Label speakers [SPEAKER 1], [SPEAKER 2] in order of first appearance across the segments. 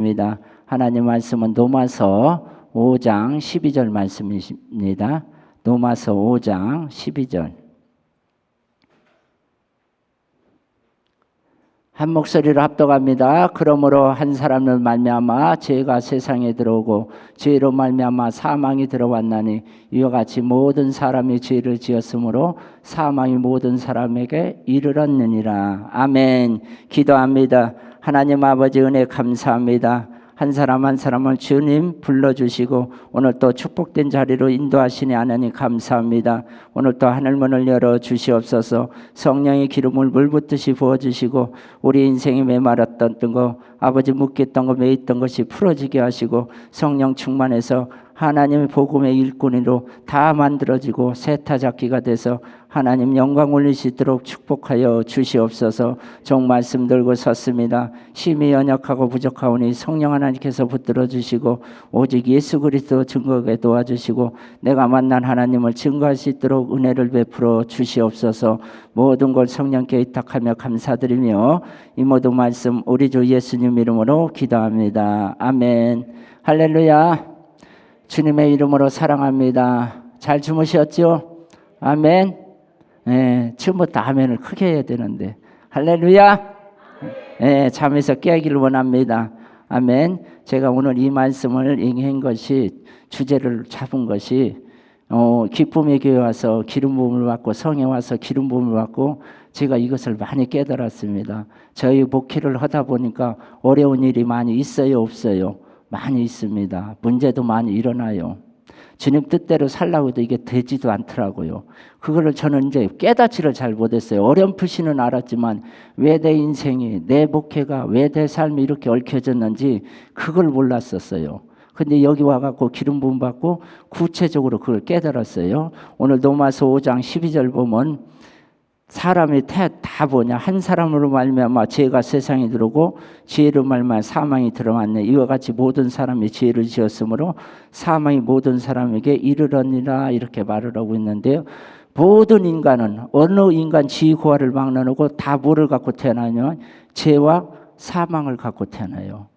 [SPEAKER 1] 입니다. 하나님 말씀은 로마서 5장 12절 말씀이십니다. 로마서 5장 12절. 한 목소리로 합독합니다. 그러므로 한 사람을 말미암아 죄가 세상에 들어오고 죄로 말미암아 사망이 들어왔나니 이와 같이 모든 사람이 죄를 지었으므로 사망이 모든 사람에게 이르렀느니라. 아멘. 기도합니다. 하나님 아버지 은혜 감사합니다. 한 사람 한 사람을 주님 불러주시고 오늘 또 축복된 자리로 인도하시니 하나님 감사합니다. 오늘 또 하늘문을 열어 주시옵소서. 성령의 기름을 물붓듯이 부어주시고 우리 인생이 메말랐던 거, 아버지 묶였던 거, 매있던 것이 풀어지게 하시고 성령 충만해서 하나님의 복음의 일꾼으로 다 만들어지고 세타잡기가 돼서 하나님 영광 올릴 수 있도록 축복하여 주시옵소서. 종 말씀 들고 섰습니다. 심히 연약하고 부족하오니 성령 하나님께서 붙들어 주시고 오직 예수 그리스도 증거하게 도와주시고 내가 만난 하나님을 증거할 수 있도록 은혜를 베풀어 주시옵소서. 모든 걸 성령께 의탁하며 감사드리며 이 모든 말씀 우리 주 예수님 이름으로 기도합니다. 아멘. 할렐루야. 주님의 이름으로 사랑합니다. 잘 주무셨죠? 아멘. 처음부터 아멘을 크게 해야 되는데 할렐루야. 잠에서 깨기를 원합니다. 아멘. 제가 오늘 이 말씀을 얘기한 것이 주제를 잡은 것이 기쁨의 교회 와서 기름 부음을 받고 성에 와서 기름 부음을 받고 제가 이것을 많이 깨달았습니다. 저희 목회를 하다 보니까 어려운 일이 많이 있어요, 없어요? 많이 있습니다. 문제도 많이 일어나요. 주님 뜻대로 살라고 해도 이게 되지도 않더라고요. 그거를 저는 이제 깨닫지를 잘 못했어요. 어렴풋이는 알았지만 왜 내 인생이, 내 목회가, 왜 내 삶이 이렇게 얽혀졌는지 그걸 몰랐었어요. 근데 여기 와갖고 기름 부음 받고 구체적으로 그걸 깨달았어요. 오늘 로마서 5장 12절 보면 사람이 다 뭐냐, 한 사람으로 말미암아 죄가 세상에 들어오고 죄로 말미암아 사망이 들어왔네. 이와 같이 모든 사람이 죄를 지었으므로 사망이 모든 사람에게 이르렀니라 이렇게 말을 하고 있는데요. 모든 인간은 어느 인간 지구화를 막론하고 다 뭐를 갖고 태어나냐면 죄와 사망을 갖고 태어나요.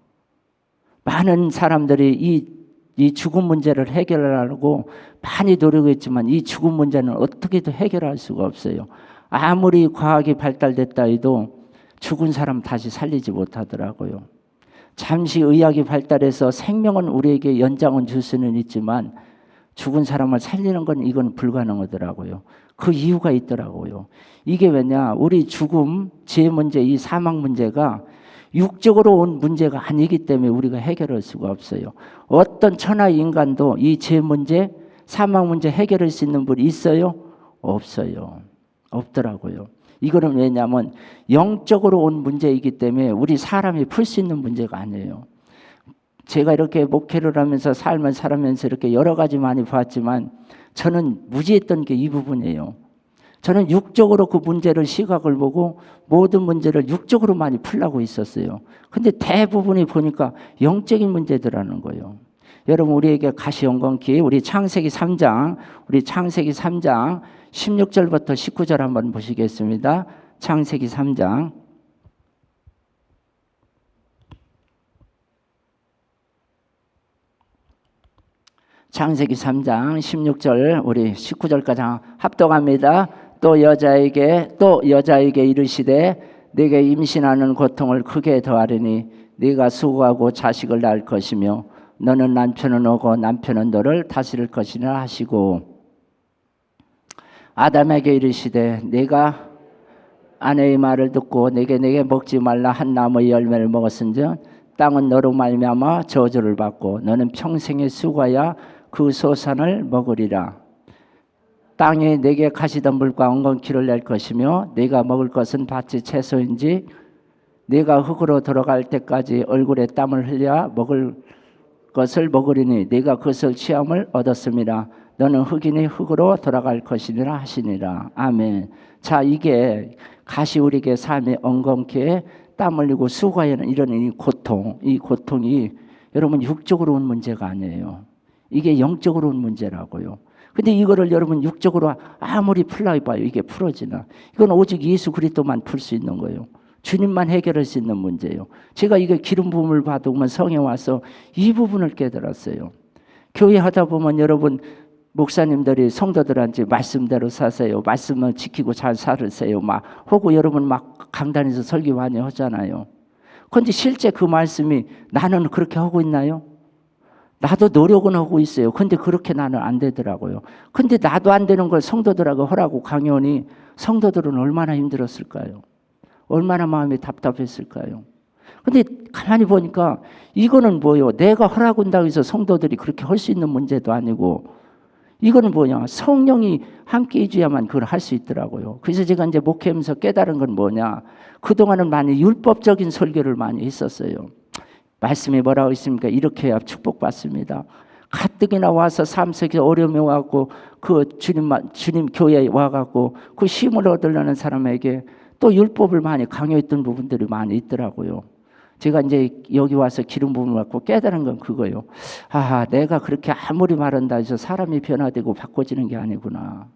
[SPEAKER 1] 많은 사람들이 이 죽음 문제를 해결하려고 많이 노력했지만 이 죽음 문제는 어떻게도 해결할 수가 없어요. 아무리 과학이 발달됐다 해도 죽은 사람 다시 살리지 못하더라고요. 잠시 의학이 발달해서 생명은 우리에게 연장은 줄 수는 있지만 죽은 사람을 살리는 건 이건 불가능하더라고요. 그 이유가 있더라고요. 이게 왜냐, 우리 죽음, 죄 문제, 이 사망 문제가 육적으로 온 문제가 아니기 때문에 우리가 해결할 수가 없어요. 어떤 천하 인간도 이 죄 문제, 사망 문제 해결할 수 있는 분이 있어요? 없어요. 없더라고요. 이거는 왜냐하면 영적으로 온 문제이기 때문에 우리 사람이 풀 수 있는 문제가 아니에요. 제가 이렇게 목회를 하면서 삶을 살아면서 이렇게 여러 가지 많이 봤지만 저는 무지했던 게 이 부분이에요. 저는 육적으로 그 문제를 시각을 보고 모든 문제를 육적으로 많이 풀려고 있었어요. 근데 대부분이 보니까 영적인 문제들하는 거예요. 여러분, 우리에게 가시영광기 우리 창세기 3장 16절부터 19절 한번 보시겠습니다. 창세기 3장. 창세기 3장 16절 우리 19절까지 합독합니다. 또 여자에게 이르시되 네게 임신하는 고통을 크게 더하리니 네가 수고하고 자식을 낳을 것이며 너는 남편은 오고 남편은 너를 다스릴 것이라 하시고 아담에게 이르시되 네가 아내의 말을 듣고 내게 먹지 말라 한 나무의 열매를 먹었은즉 땅은 너로 말미암아 저주를 받고 너는 평생의 수고하여 그 소산을 먹으리라. 땅에 내게 가시던 물과 엉겅퀴를 낼 것이며 네가 먹을 것은 밭의 채소인지 네가 흙으로 돌아갈 때까지 얼굴에 땀을 흘려 먹을 것을 먹으리니 네가 그것을 취함을 얻었습니다. 너는 흙이니 흙으로 돌아갈 것이니라 하시니라. 아멘. 자, 이게 가시 우리에게 삶의 엉겅퀴에 땀 흘리고 수고하는 이런 이 고통이 여러분 육적으로 온 문제가 아니에요. 이게 영적으로 온 문제라고요. 근데 이거를 여러분 육적으로 아무리 풀어봐요. 이게 풀어지나? 이건 오직 예수 그리스도만 풀 수 있는 거예요. 주님만 해결할 수 있는 문제예요. 제가 이게 기름 부음을 받으면 성에 와서 이 부분을 깨달았어요. 교회 하다 보면 여러분 목사님들이 성도들한테 말씀대로 사세요. 말씀을 지키고 잘 살으세요. 막 혹은 여러분 막 강단에서 설교 많이 하잖아요. 그런데 실제 그 말씀이 나는 그렇게 하고 있나요? 나도 노력은 하고 있어요. 근데 그렇게 나는 안 되더라고요. 근데 나도 안 되는 걸 성도들하고 하라고 강연이 성도들은 얼마나 힘들었을까요? 얼마나 마음이 답답했을까요? 근데 가만히 보니까 이거는 뭐요? 내가 하라고 한다고 해서 성도들이 그렇게 할 수 있는 문제도 아니고 이거는 뭐냐? 성령이 함께 해줘야만 그걸 할 수 있더라고요. 그래서 제가 이제 목회하면서 깨달은 건 뭐냐? 그동안은 많이 율법적인 설교를 많이 했었어요. 말씀이 뭐라고 있습니까? 이렇게 해야 축복받습니다. 가뜩이나 와서 3세기 어려움이 와갖고 그 주님 교회에 와갖고 그 힘을 얻으려는 사람에게 또 율법을 많이 강요했던 부분들이 많이 있더라고요. 제가 이제 여기 와서 기름 부음을 받고 깨달은 건 그거예요. 아, 내가 그렇게 아무리 말한다 해서 사람이 변화되고 바꿔지는 게 아니구나.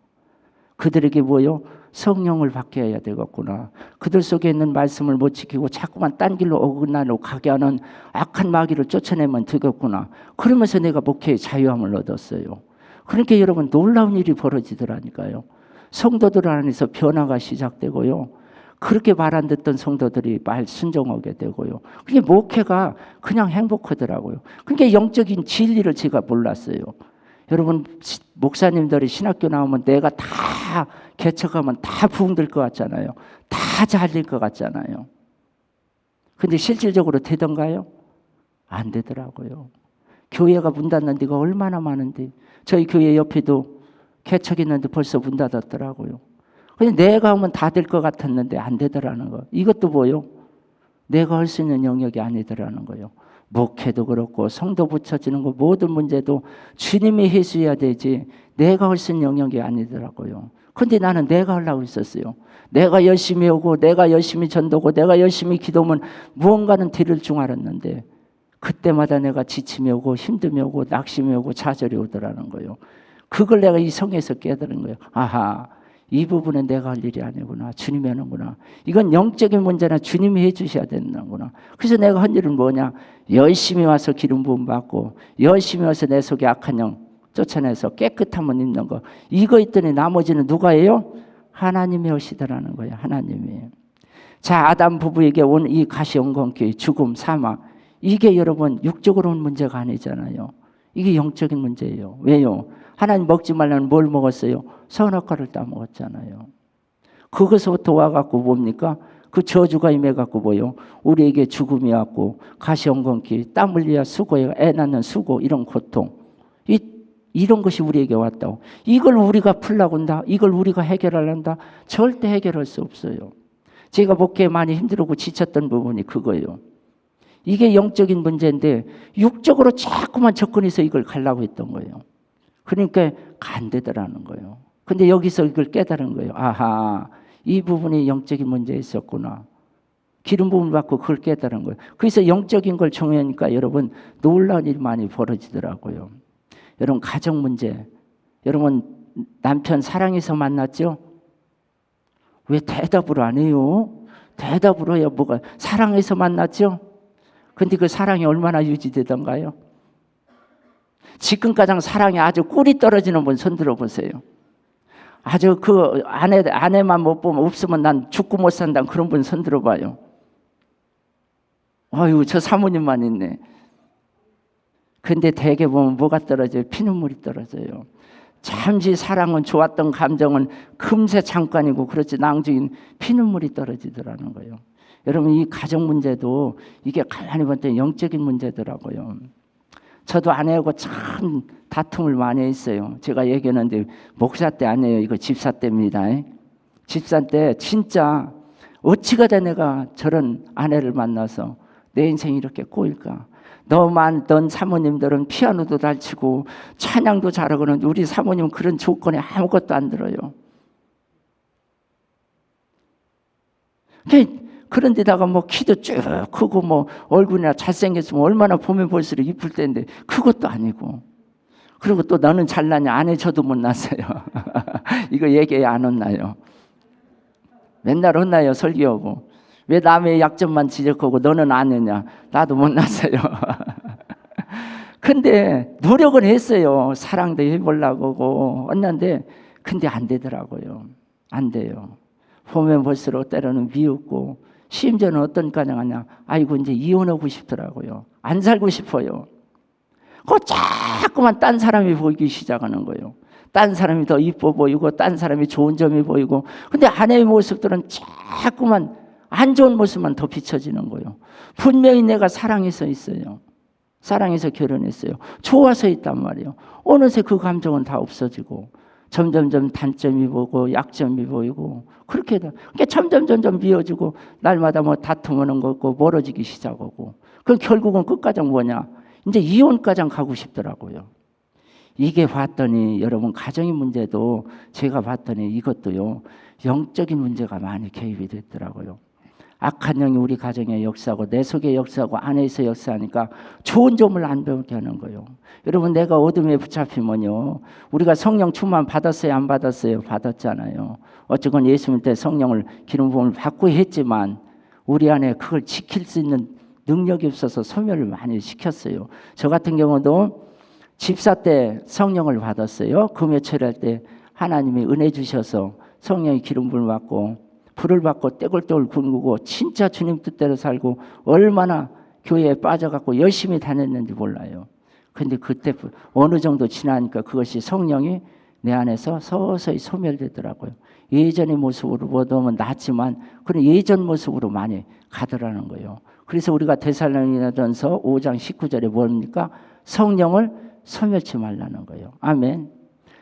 [SPEAKER 1] 그들에게 뭐요? 성령을 받게 해야 되겠구나. 그들 속에 있는 말씀을 못 지키고 자꾸만 딴 길로 어긋나려 가게 하는 악한 마귀를 쫓아내면 되겠구나. 그러면서 내가 목회의 자유함을 얻었어요. 그러니까 여러분 놀라운 일이 벌어지더라니까요. 성도들 안에서 변화가 시작되고요. 그렇게 말 안 듣던 성도들이 말 순종하게 되고요. 그게 목회가 그냥 행복하더라고요. 그러니까 영적인 진리를 제가 몰랐어요. 여러분 목사님들이 신학교 나오면 내가 다 개척하면 다 부흥될 것 같잖아요. 다 잘 될 것 같잖아요. 근데 실질적으로 되던가요? 안 되더라고요. 교회가 문 닫는 데가 얼마나 많은데 저희 교회 옆에도 개척했는데 벌써 문 닫았더라고요. 근데 내가 하면 다 될 것 같았는데 안 되더라는 거. 이것도 뭐요? 내가 할 수 있는 영역이 아니더라는 거예요. 목회도 그렇고 성도 붙여지는 거 모든 문제도 주님이 해주셔야 되지 내가 할 수 있는 영역이 아니더라고요. 근데 나는 내가 하려고 했었어요. 내가 열심히 오고 내가 열심히 전도고 내가 열심히 기도하면 무언가는 들을 줄 알았는데 그때마다 내가 지침이 오고 힘듦이 오고 낙심이 오고 좌절이 오더라는 거예요. 그걸 내가 이 성에서 깨달은 거예요. 아하, 이 부분은 내가 할 일이 아니구나. 주님이 하는구나. 이건 영적인 문제나 주님이 해주셔야 되는구나. 그래서 내가 한 일은 뭐냐? 열심히 와서 기름 부음 받고 열심히 와서 내 속에 악한 영 쫓아내서 깨끗함을 입는 거. 이거 있더니 나머지는 누가 해요? 하나님이 하시더라는 거예요. 하나님이. 자, 아담 부부에게 온 이 가시영광기 죽음, 사망. 이게 여러분 육적으로 온 문제가 아니잖아요. 이게 영적인 문제예요. 왜요? 하나님 먹지 말라는 뭘 먹었어요? 선악과를 따먹었잖아요. 그것부터 와갖고 뭡니까? 그 저주가 임해갖고 뭐요? 우리에게 죽음이 왔고 가시영광기, 땀 흘려야 수고해, 애 낳는 수고, 이런 고통. 이런 것이 우리에게 왔다고. 이걸 우리가 풀려고 한다? 이걸 우리가 해결하려한다? 절대 해결할 수 없어요. 제가 목회에 많이 힘들고 지쳤던 부분이 그거예요. 이게 영적인 문제인데 육적으로 자꾸만 접근해서 이걸 가려고 했던 거예요. 그러니까 안 되더라는 거예요. 근데 여기서 이걸 깨달은 거예요. 아하, 이 부분이 영적인 문제에 있었구나. 기름 부음을 받고 그걸 깨달은 거예요. 그래서 영적인 걸 정하니까 여러분 놀라운 일이 많이 벌어지더라고요. 여러분 가정 문제, 여러분 남편 사랑해서 만났죠? 왜 대답을 안 해요? 대답을 해야 뭐가 사랑해서 만났죠? 근데 그 사랑이 얼마나 유지되던가요? 지금 가장 사랑이 아주 꿀이 떨어지는 분 손 들어보세요. 아주 그 아내만 못 보면 없으면 난 죽고 못 산다 그런 분 손 들어봐요. 아유, 저 사모님만 있네. 근데 대개 보면 뭐가 떨어져요? 피눈물이 떨어져요. 잠시 사랑은 좋았던 감정은 금세 잠깐이고 그렇지 낭중인 피눈물이 떨어지더라는 거예요. 여러분 이 가정 문제도 이게 가만히 보면 영적인 문제더라고요. 저도 아내하고 참 다툼을 많이 했어요. 제가 얘기했는데 목사 때 아니에요. 이거 집사 때입니다. 집사 때 진짜 어찌가 돼 내가 저런 아내를 만나서 내 인생이 이렇게 꼬일까. 넌 사모님들은 피아노도 잘 치고 찬양도 잘하고는 우리 사모님은 그런 조건에 아무것도 안 들어요. 그런데다가 뭐 키도 쭉 크고 뭐 얼굴이나 잘생겼으면 얼마나 보면 볼수록 이쁠 텐데 그것도 아니고. 그리고 또 너는 잘나냐? 아내 저도 못 났어요. 이거 얘기 안 혼나요. 맨날 혼나요 설교하고. 왜 남의 약점만 지적하고 너는 아느냐? 나도 못났어요. 근데 노력은 했어요. 사랑도 해보려고 했는데 근데 안 되더라고요. 안 돼요. 보면 볼수록 때로는 미웠고 심지어는 어떤 가정하냐? 아이고 이제 이혼하고 싶더라고요. 안 살고 싶어요. 그 자꾸만 딴 사람이 보이기 시작하는 거예요. 딴 사람이 더 이뻐 보이고 딴 사람이 좋은 점이 보이고 근데 아내의 모습들은 자꾸만 안 좋은 모습만 더 비춰지는 거예요. 분명히 내가 사랑해서 있어요. 사랑해서 결혼했어요. 좋아서 있단 말이에요. 어느새 그 감정은 다 없어지고 점점점 단점이 보이고 약점이 보이고 그렇게 그러니까 점점 미워지고 날마다 뭐 다툼하는 거 없고 멀어지기 시작하고 그럼 결국은 끝까지 뭐냐? 이제 이혼까지 가고 싶더라고요. 이게 봤더니 여러분 가정의 문제도 제가 봤더니 이것도요 영적인 문제가 많이 개입이 됐더라고요. 악한 영이 우리 가정의 역사고 내 속의 역사고 안에서 역사하니까 좋은 점을 안 배우게 하는 거예요. 여러분 내가 어둠에 붙잡히면요 우리가 성령 충만 받았어요 안 받았어요? 받았잖아요. 어쨌건 예수 믿을 때 성령을 기름 부음을 받고 했지만 우리 안에 그걸 지킬 수 있는 능력이 없어서 소멸을 많이 시켰어요. 저 같은 경우도 집사 때 성령을 받았어요. 금요철 할 때 하나님이 은혜 주셔서 성령의 기름 부음을 받고 불을 받고 떼굴떼굴 굶고 진짜 주님 뜻대로 살고 얼마나 교회에 빠져갖고 열심히 다녔는지 몰라요. 근데 그때 어느 정도 지나니까 그것이 성령이 내 안에서 서서히 소멸되더라고요. 예전의 모습으로 보면 낫지만 그런 예전 모습으로 많이 가더라는 거예요. 그래서 우리가 데살로니가전서 5장 19절에 뭡니까? 성령을 소멸치 말라는 거예요. 아멘.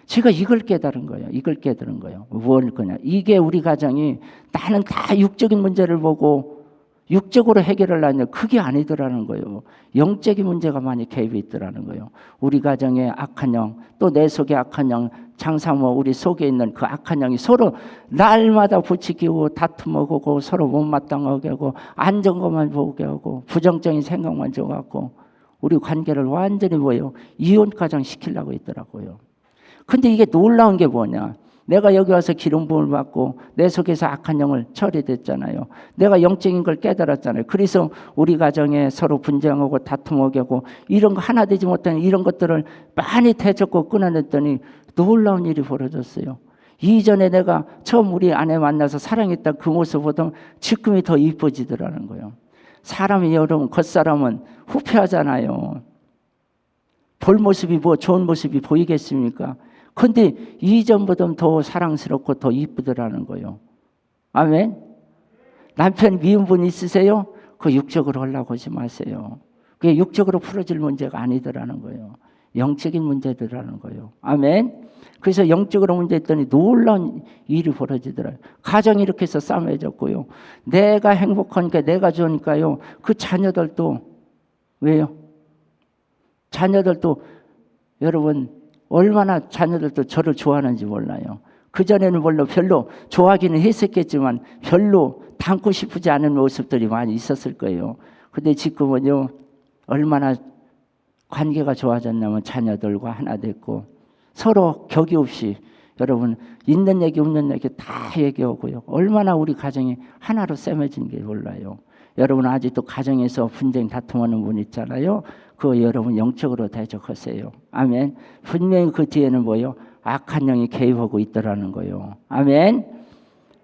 [SPEAKER 1] 제가 이걸 깨달은 거예요. 이걸 깨달은 거예요. 뭘 거냐? 이게 우리 가정이 나는 다 육적인 문제를 보고 육적으로 해결을 하냐? 그게 아니더라는 거예요. 영적인 문제가 많이 개입이 있더라는 거예요. 우리 가정에 악한 영, 또 내 속에 악한 영, 장사모 우리 속에 있는 그 악한 영이 서로 날마다 부추기고 다툼하고 서로 못마땅하게 하고 안정감만 보게 하고 부정적인 생각만 줘갖고 우리 관계를 완전히 뭐예요? 이혼까지 시키려고 있더라고요. 근데 이게 놀라운 게 뭐냐? 내가 여기 와서 기름 부음을 받고 내 속에서 악한 영을 처리됐잖아요. 내가 영적인 걸 깨달았잖아요. 그래서 우리 가정에 서로 분쟁하고 다툼하게 하고 이런 거 하나 되지 못하는 이런 것들을 많이 되짚고 끊어냈더니 놀라운 일이 벌어졌어요. 이전에 내가 처음 우리 아내 만나서 사랑했던 그 모습보다 지금이 더 이뻐지더라는 거예요. 사람이 여러분 겉사람은 후패하잖아요. 볼 모습이 뭐 좋은 모습이 보이겠습니까? 근데 이전보다 더 사랑스럽고 더 이쁘더라는 거예요. 아멘. 남편 미운 분 있으세요? 그 육적으로 하려고 하지 마세요. 그게 육적으로 풀어질 문제가 아니더라는 거예요. 영적인 문제더라는 거예요. 아멘. 그래서 영적으로 문제 있더니 놀라운 일이 벌어지더라고요. 가정이 이렇게 해서 싸매졌고요. 내가 행복하니까 내가 좋으니까요. 그 자녀들도 왜요? 자녀들도 여러분 얼마나 자녀들도 저를 좋아하는지 몰라요. 그전에는 별로 좋아하기는 했었겠지만 별로 닮고 싶지 않은 모습들이 많이 있었을 거예요. 근데 지금은요 얼마나 관계가 좋아졌냐면 자녀들과 하나 됐고 서로 격이 없이 여러분 있는 얘기 없는 얘기 다 얘기하고요. 얼마나 우리 가정이 하나로 쌤해진 게 몰라요. 여러분 아직도 가정에서 분쟁 다툼하는 분 있잖아요. 그거 여러분 영적으로 대적하세요. 아멘. 분명히 그 뒤에는 뭐예요? 악한 영이 개입하고 있더라는 거예요. 아멘.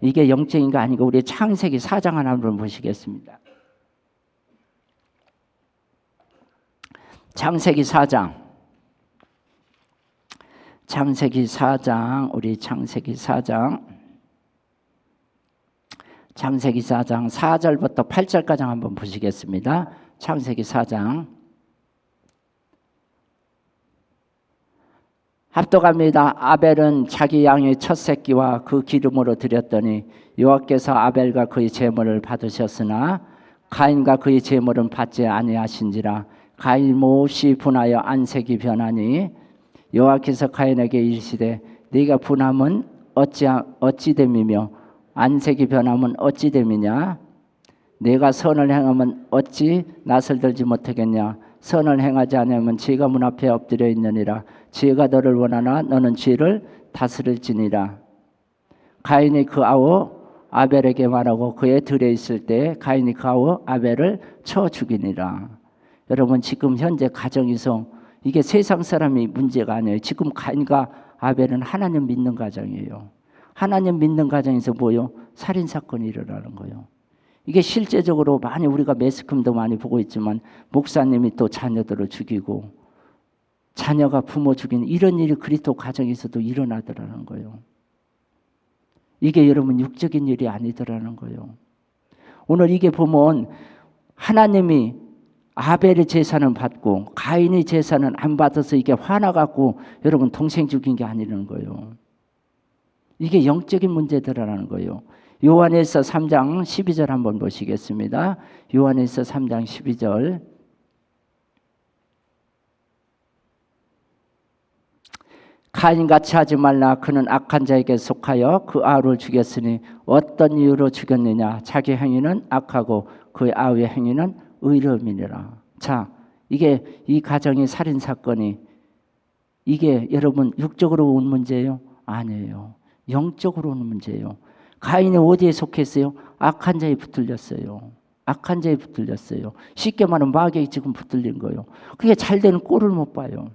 [SPEAKER 1] 이게 영적인 거 아니고 우리 창세기 4장 하나 한번 보시겠습니다. 창세기 4장. 창세기 4장 우리 창세기 4장. 창세기 4장 4절부터 8절까지 한번 보시겠습니다. 창세기 4장. 합독합니다. 아벨은 자기 양의 첫 새끼와 그 기름으로 드렸더니 여호와께서 아벨과 그의 제물을 받으셨으나 가인과 그의 제물은 받지 아니하신지라. 가인 몹시 분하여 안색이 변하니 여호와께서 가인에게 이르시되 네가 분함은 어찌 됨이며 안색이 변함은 어찌 됨이냐. 네가 선을 행하면 어찌 낯을 들지 못하겠냐. 선을 행하지 않으면 죄가 문 앞에 엎드려 있느니라. 죄가 너를 원하나 너는 죄를 다스릴지니라. 가인이 그 아우 아벨에게 말하고 그의 들에 있을 때 가인이 가워 아벨을 쳐 죽이니라. 여러분 지금 현재 가정에서 이게 세상 사람이 문제가 아니에요. 지금 가인과 아벨은 하나님 믿는 가정이에요. 하나님 믿는 가정에서 뭐요? 살인사건이 일어나는 거예요. 이게 실제적으로 많이 우리가 매스컴도 많이 보고 있지만 목사님이 또 자녀들을 죽이고 자녀가 부모 죽이는 이런 일이 그리스도 가정에서도 일어나더라는 거예요. 이게 여러분 육적인 일이 아니더라는 거예요. 오늘 이게 보면 하나님이 아벨의 제사는 받고 가인의 제사는 안 받아서 이게 화나갖고 여러분 동생 죽인 게 아니라는 거예요. 이게 영적인 문제더라는 거예요. 요한일서 3장 12절 한번 보시겠습니다. 요한일서 3장 12절. 가인같이 하지 말라. 그는 악한 자에게 속하여 그 아우를 죽였으니 어떤 이유로 죽였느냐. 자기 행위는 악하고 그의 아우의 행위는 의로움이니라. 자, 이게 이 가정의 살인사건이 이게 여러분 육적으로 온 문제예요? 아니에요. 영적으로 오는 문제예요. 가인이 어디에 속했어요? 악한 자에 붙들렸어요. 악한 자에 붙들렸어요. 쉽게 말하면 마귀에 지금 붙들린 거예요. 그게 잘 되는 꼴을 못 봐요.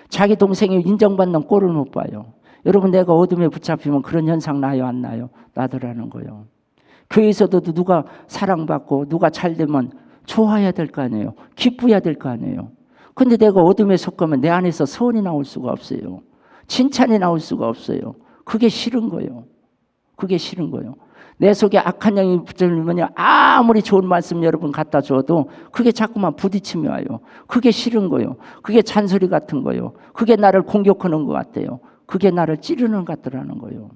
[SPEAKER 1] 자기 동생이 인정받는 꼴을 못 봐요. 여러분 내가 어둠에 붙잡히면 그런 현상 나요 안 나요? 나더라는 거예요. 교회에서도 누가 사랑받고 누가 잘 되면 좋아해야 될 거 아니에요. 기뻐해야 될 거 아니에요. 근데 내가 어둠에 속하면 내 안에서 소원이 나올 수가 없어요. 칭찬이 나올 수가 없어요. 그게 싫은 거예요. 그게 싫은 거예요. 내 속에 악한 영이 붙들리면 아무리 좋은 말씀 여러분 갖다 줘도 그게 자꾸만 부딪히며 와요. 그게 싫은 거예요. 그게 잔소리 같은 거예요. 그게 나를 공격하는 것 같아요. 그게 나를 찌르는 것 같더라는 거예요.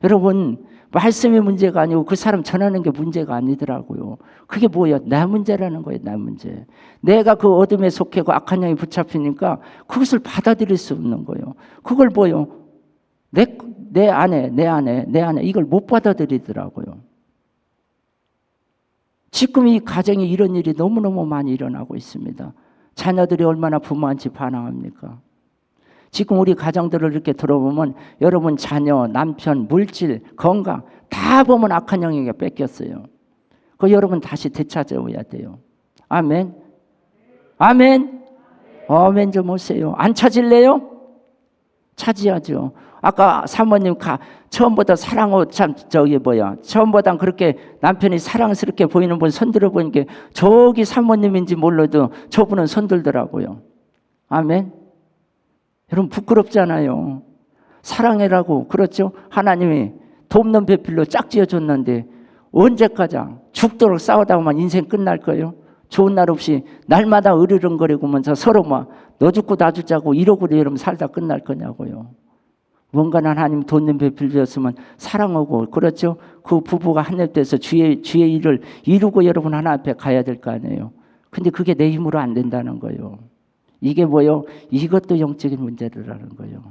[SPEAKER 1] 여러분 말씀이 문제가 아니고 그 사람 전하는 게 문제가 아니더라고요. 그게 뭐예요? 내 문제라는 거예요. 내 문제. 내가 그 어둠에 속해고 악한 영이 붙잡히니까 그것을 받아들일 수 없는 거예요. 그걸 뭐예요? 내 안에 이걸 못 받아들이더라고요. 지금 이 가정에 이런 일이 너무너무 많이 일어나고 있습니다. 자녀들이 얼마나 부모한테 반항합니까? 지금 우리 가정들을 이렇게 들어보면 여러분 자녀, 남편, 물질, 건강 다 보면 악한 영에게 뺏겼어요. 그 여러분 다시 되찾아야 돼요. 아멘. 아멘. 아멘 좀 오세요. 안 찾을래요? 찾아야죠. 아까 사모님 처음보다 사랑하고 처음보다 그렇게 남편이 사랑스럽게 보이는 분 손들어 보니까 저기 사모님인지 몰라도 저분은 손들더라고요. 아멘. 여러분 부끄럽잖아요. 사랑해라고 그렇죠? 하나님이 돕는 배필로 짝지어 줬는데 언제까지 죽도록 싸우다가만 인생 끝날 거예요? 좋은 날 없이 날마다 으르렁거리고면서 서로 막 너 죽고 나 죽자고 이러고 이러면 살다 끝날 거냐고요. 뭔가 하나님 돕는 배필 주었으면 사랑하고 그렇죠? 그 부부가 한입돼서 주의 일을 이루고 여러분 하나 앞에 가야 될 거 아니에요. 근데 그게 내 힘으로 안 된다는 거예요. 이게 뭐요? 이것도 영적인 문제라는 거예요.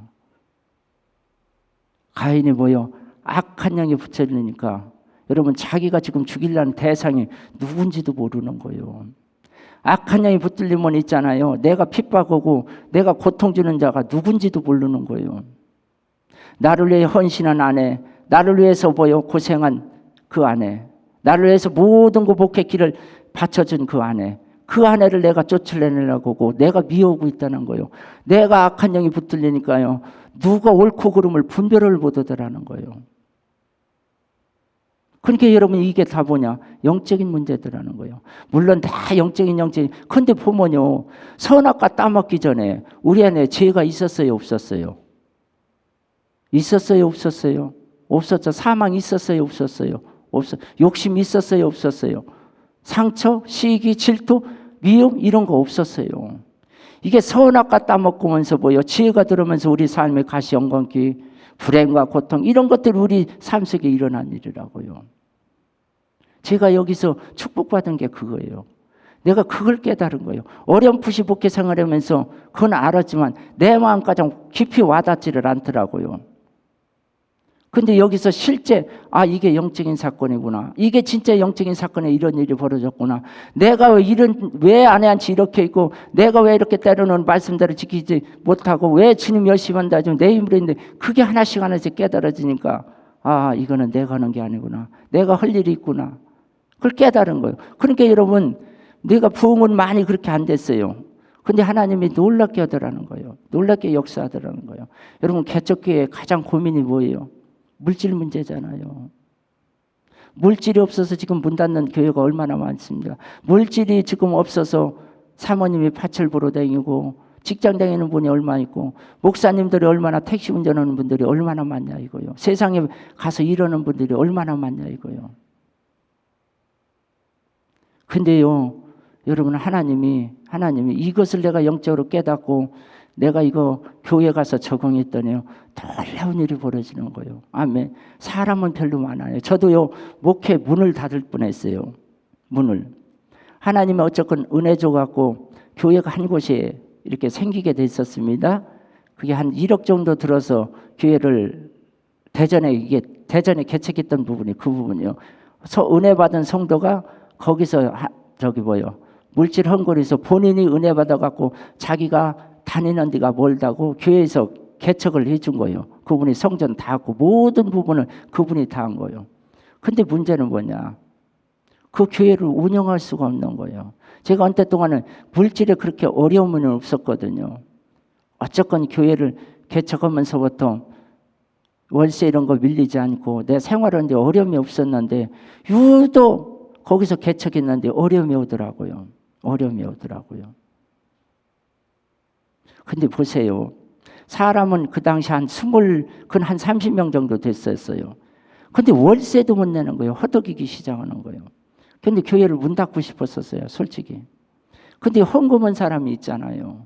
[SPEAKER 1] 가인이 뭐요? 악한 영에 붙여지니까 여러분 자기가 지금 죽이려는 대상이 누군지도 모르는 거예요. 악한 영이 붙들리면 있잖아요. 내가 핍박하고 내가 고통 주는 자가 누군지도 모르는 거예요. 나를 위해 헌신한 아내, 나를 위해서 뭐요? 고생한 그 아내, 나를 위해서 모든 그 목회길을 바쳐준 그 아내, 그 아내를 내가 쫓아내려고 하고 내가 미워하고 있다는 거예요. 내가 악한 영이 붙들리니까요. 누가 옳고 그름을 분별을 못하더라는 거예요. 그러니까 여러분 이게 다 뭐냐? 영적인 문제더라는 거예요. 물론 다 영적인. 근데 보면요. 선악과 따먹기 전에 우리 안에 죄가 있었어요? 없었어요? 있었어요? 없었어요? 없었죠. 사망이 있었어요? 없었어요? 욕심이 있었어요? 없었어요? 상처, 시기, 질투, 미움 이런 거 없었어요. 이게 선악과 따먹으면서 뭐요? 지혜가 들어오면서 우리 삶의 가시영광기, 불행과 고통 이런 것들이 우리 삶 속에 일어난 일이라고요. 제가 여기서 축복받은 게 그거예요. 내가 그걸 깨달은 거예요. 어렴풋이 복귀 생활하면서 그건 알았지만 내 마음까지 깊이 와닿지를 않더라고요. 근데 여기서 실제 이게 영적인 사건이구나. 이게 진짜 영적인 사건에 이런 일이 벌어졌구나. 내가 왜 아내한테 이렇게 있고 내가 왜 이렇게 때로는 말씀대로 지키지 못하고 왜 주님 열심히 한다 좀 내 힘으로 했는데 그게 하나씩 깨달아지니까 아, 이거는 내가 하는 게 아니구나. 내가 할 일이 있구나. 그걸 깨달은 거예요. 그러니까 여러분, 내가 부흥은 많이 그렇게 안 됐어요. 근데 하나님이 놀랍게 하더라는 거예요. 놀랍게 역사하더라는 거예요. 여러분, 개척교회의 가장 고민이 뭐예요? 물질 문제잖아요. 물질이 없어서 지금 문 닫는 교회가 얼마나 많습니다. 물질이 지금 없어서 사모님이 밭을 보러 다니고 직장 다니는 분이 얼마 있고 목사님들이 얼마나 택시 운전하는 분들이 얼마나 많냐 이거요. 세상에 가서 일하는 분들이 얼마나 많냐 이거요. 근데요, 여러분, 하나님이 이것을 내가 영적으로 깨닫고 내가 이거 교회 가서 적용했더니요, 놀라운 일이 벌어지는 거예요. 아멘. 사람은 별로 많아요. 저도요, 목회 문을 닫을 뻔했어요. 문을. 하나님이 어쨌건 은혜 줘갖고 교회가 한 곳에 이렇게 생기게 돼 있었습니다. 그게 한 1억 정도 들어서 교회를 대전에 개척했던 부분이 그 부분이요. 은혜 받은 성도가 거기서 물질 헝거리에서 본인이 은혜 받아갖고 자기가 다니는 데가 멀다고 교회에서 개척을 해준 거예요. 그분이 성전 다 하고 모든 부분을 그분이 다 한 거예요. 근데 문제는 뭐냐? 그 교회를 운영할 수가 없는 거예요. 제가 한때 동안은 물질에 그렇게 어려움은 없었거든요. 어쨌건 교회를 개척하면서부터 월세 이런 거 밀리지 않고 내 생활하는데 어려움이 없었는데 유독 거기서 개척했는데 어려움이 오더라고요. 근데 보세요. 사람은 그 당시 한 30명 정도 됐었어요. 근데 월세도 못 내는 거예요. 허덕이기 시작하는 거예요. 근데 교회를 문 닫고 싶었었어요, 솔직히. 근데 헌금한 사람이 있잖아요.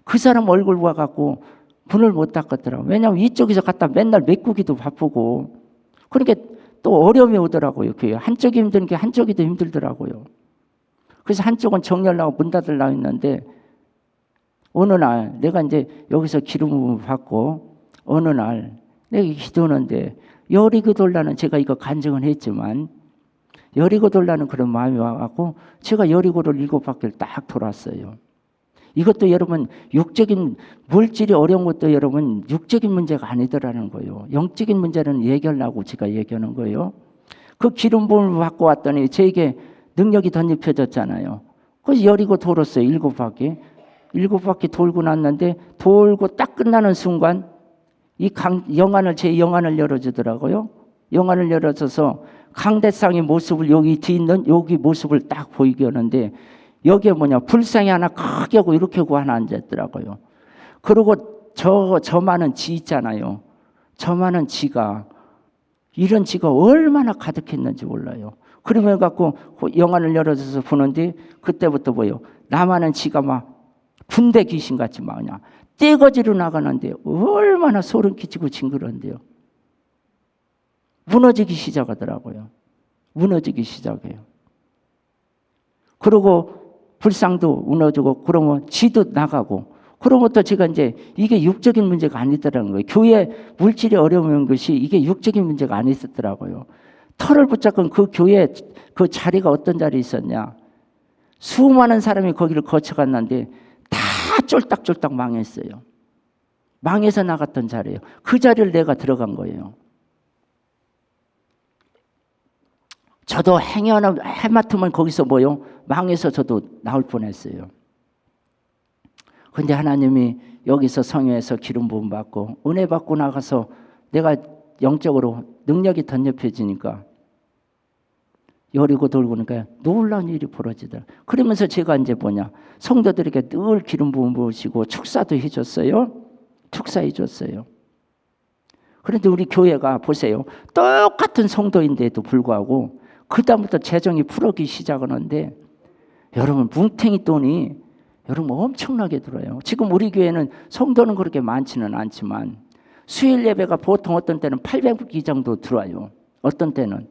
[SPEAKER 1] 그 사람 얼굴 봐갖고 문을 못 닫겠더라고요. 왜냐하면 이쪽에서 갖다 맨날 메꾸기도 바쁘고. 그러니까 또 어려움이 오더라고요, 교회. 한쪽이 힘든 게 한쪽이 더 힘들더라고요. 그래서 한쪽은 정리하려고 문 닫으려고 했는데 어느 날 내가 이제 여기서 기름을 받고 어느 날 내가 기도하는데 여리고 돌라는 제가 이거 간증은 했지만 여리고 돌라는 그런 마음이 와갖고 제가 여리고를 7바퀴를 딱 돌았어요. 이것도 여러분 육적인 물질이 어려운 것도 여러분 육적인 문제가 아니더라는 거예요. 영적인 문제는 얘기하려고 제가 얘기하는 거예요. 그 기름 부음을 받고 왔더니 저에게 능력이 덧입혀졌잖아요. 그래서 여리고 돌았어요. 7바퀴. 7바퀴 돌고 났는데 돌고 딱 끝나는 순간 제 영안을 열어주더라고요. 영안을 열어줘서 강대상의 모습을 여기 뒤에 있는 여기 모습을 딱 보이게 하는데 여기에 뭐냐 불상이 하나 크게 하고 이렇게 하고 하나 앉았더라고요. 그리고 저만한 지 있잖아요. 저만한 지가 이런 지가 얼마나 가득했는지 몰라요. 그러면 갖고 영안을 열어줘서 보는데 그때부터 뭐요? 나만한 지가 막 군대 귀신같이 막 그냥 떼거지로 나가는데 얼마나 소름 끼치고 징그러운데요. 무너지기 시작하더라고요. 무너지기 시작해요. 그리고 불상도 무너지고 그러면 지도 나가고 그러면부터 제가 이제 이게 육적인 문제가 아니더라는 거예요. 교회 물질이 어려운 것이 이게 육적인 문제가 아니었더라고요. 털을 붙잡은 그 교회 그 자리가 어떤 자리에 있었냐. 수많은 사람이 거기를 거쳐갔는데 다 쫄딱쫄딱 망했어요. 망해서 나갔던 자리예요. 그 자리를 내가 들어간 거예요. 저도 해마트면 거기서 망해서 저도 나올 뻔했어요. 근데 하나님이 여기서 성회에서 기름 부음 받고 은혜 받고 나가서 내가 영적으로 능력이 덧입혀지니까 여리고 돌고 그러니까 놀라운 일이 벌어지더라. 그러면서 제가 이제 성도들에게 늘 기름 부음 부으시고 축사도 해줬어요. 축사해줬어요. 그런데 우리 교회가 보세요. 똑같은 성도인데도 불구하고 그 다음부터 재정이 풀어기 시작하는데 여러분 뭉탱이 돈이 여러분 엄청나게 들어요. 지금 우리 교회는 성도는 그렇게 많지는 않지만 수요일 예배가 보통 어떤 때는 800기 정도 들어와요. 어떤 때는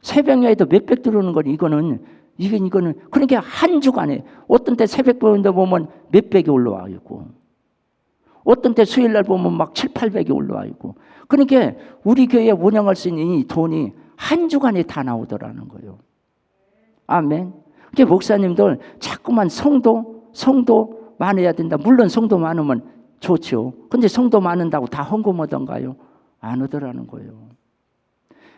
[SPEAKER 1] 새벽 예배도 몇백 들어오는 건 이거는 그러니까 한 주간에 어떤 때 새벽 보는데 보면 몇백이 올라와 있고 어떤 때 수요일 날 보면 막 7, 800이 올라와 있고 그러니까 우리 교회 운영할 수 있는 이 돈이 한 주간에 다 나오더라는 거예요. 아멘. 그러니까 목사님들 자꾸만 성도 많아야 된다. 물론 성도 많으면 좋죠. 근데 성도 많은다고 다 헌금하던가요? 안 오더라는 거예요.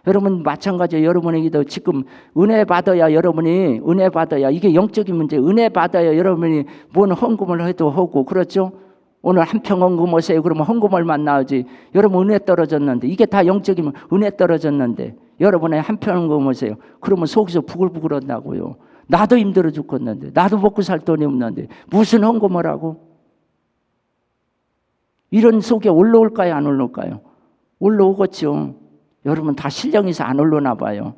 [SPEAKER 1] 여러분 마찬가지예요. 여러분에게도 지금 은혜 받아야 여러분이 은혜 받아야 이게 영적인 문제. 은혜 받아야 여러분이 뭔 헌금을 해도 하고 그렇죠? 오늘 한 평 헌금 오세요. 그러면 헌금 얼마 나오지. 여러분 은혜 떨어졌는데 이게 다 영적이면 은혜 떨어졌는데 여러분의 한 평 헌금 오세요. 그러면 속에서 부글부글 한다고요. 나도 힘들어 죽겠는데 나도 먹고 살 돈이 없는데 무슨 헌금을 하고. 이런 속에 올라올까요? 안 올라올까요? 올라오겠죠. 여러분 다 신령해서 안 올라오나 봐요.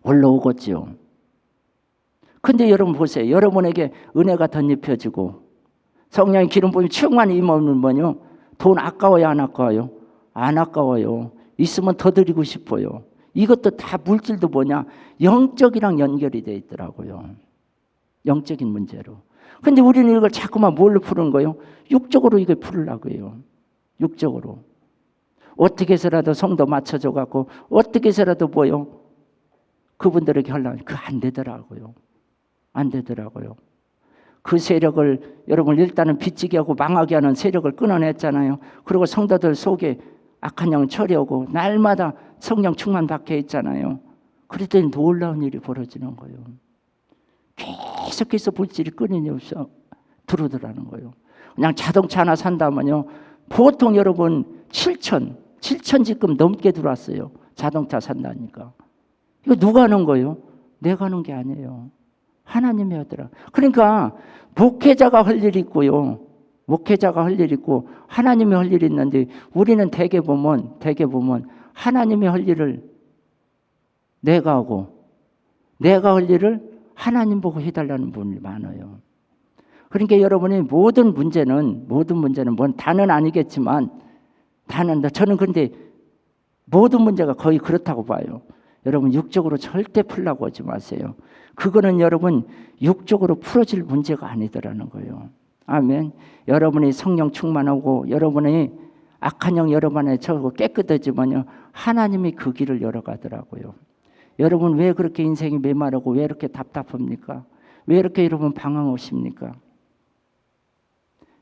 [SPEAKER 1] 올라오겠죠. 근데 여러분 보세요. 여러분에게 은혜가 덧입혀지고 성령의 기름 부음이 충만히 임하면 뭐요? 돈 아까워요? 안 아까워요? 안 아까워요. 있으면 더 드리고 싶어요. 이것도 다 물질도 뭐냐? 영적이랑 연결이 되어 있더라고요. 영적인 문제로. 근데 우리는 이걸 자꾸만 뭘로 푸는 거예요? 육적으로 이걸 풀으려고 해요. 육적으로. 어떻게 해서라도 성도 맞춰줘 갖고 어떻게 해서라도 뭐요? 그분들에게 하려면 그거 안 되더라고요. 안 되더라고요. 그 세력을 여러분 일단은 빚지게 하고 망하게 하는 세력을 끊어냈잖아요. 그리고 성도들 속에 악한 영 처리하고 날마다 성령 충만 받게 했잖아요. 그랬더니 놀라운 일이 벌어지는 거예요. 계속해서 물질이 끊임없이 들어오더라는 거예요. 그냥 자동차 하나 산다면요. 보통 여러분 7천 지금 넘게 들어왔어요. 자동차 산다니까. 이거 누가 하는 거예요? 내가 하는 게 아니에요. 하나님이 하더라. 그러니까 목회자가 할 일이 있고요. 목회자가 할 일이 있고 하나님이 할 일이 있는데 우리는 대개 보면 하나님이 할 일을 내가 하고 내가 할 일을 하나님 보고 해달라는 분이 많아요. 그러니까 여러분이 모든 문제는 뭔 다는 아니겠지만 저는 근데 모든 문제가 거의 그렇다고 봐요. 여러분 육적으로 절대 풀려고 하지 마세요. 그거는 여러분 육적으로 풀어질 문제가 아니더라는 거예요. 아멘. 여러분이 성령 충만하고 여러분이 악한 영 여러분에 처하고 깨끗해지면요 하나님이 그 길을 열어가더라고요. 여러분 왜 그렇게 인생이 메마르고 왜 이렇게 답답합니까? 왜 이렇게 여러분 방황하십니까?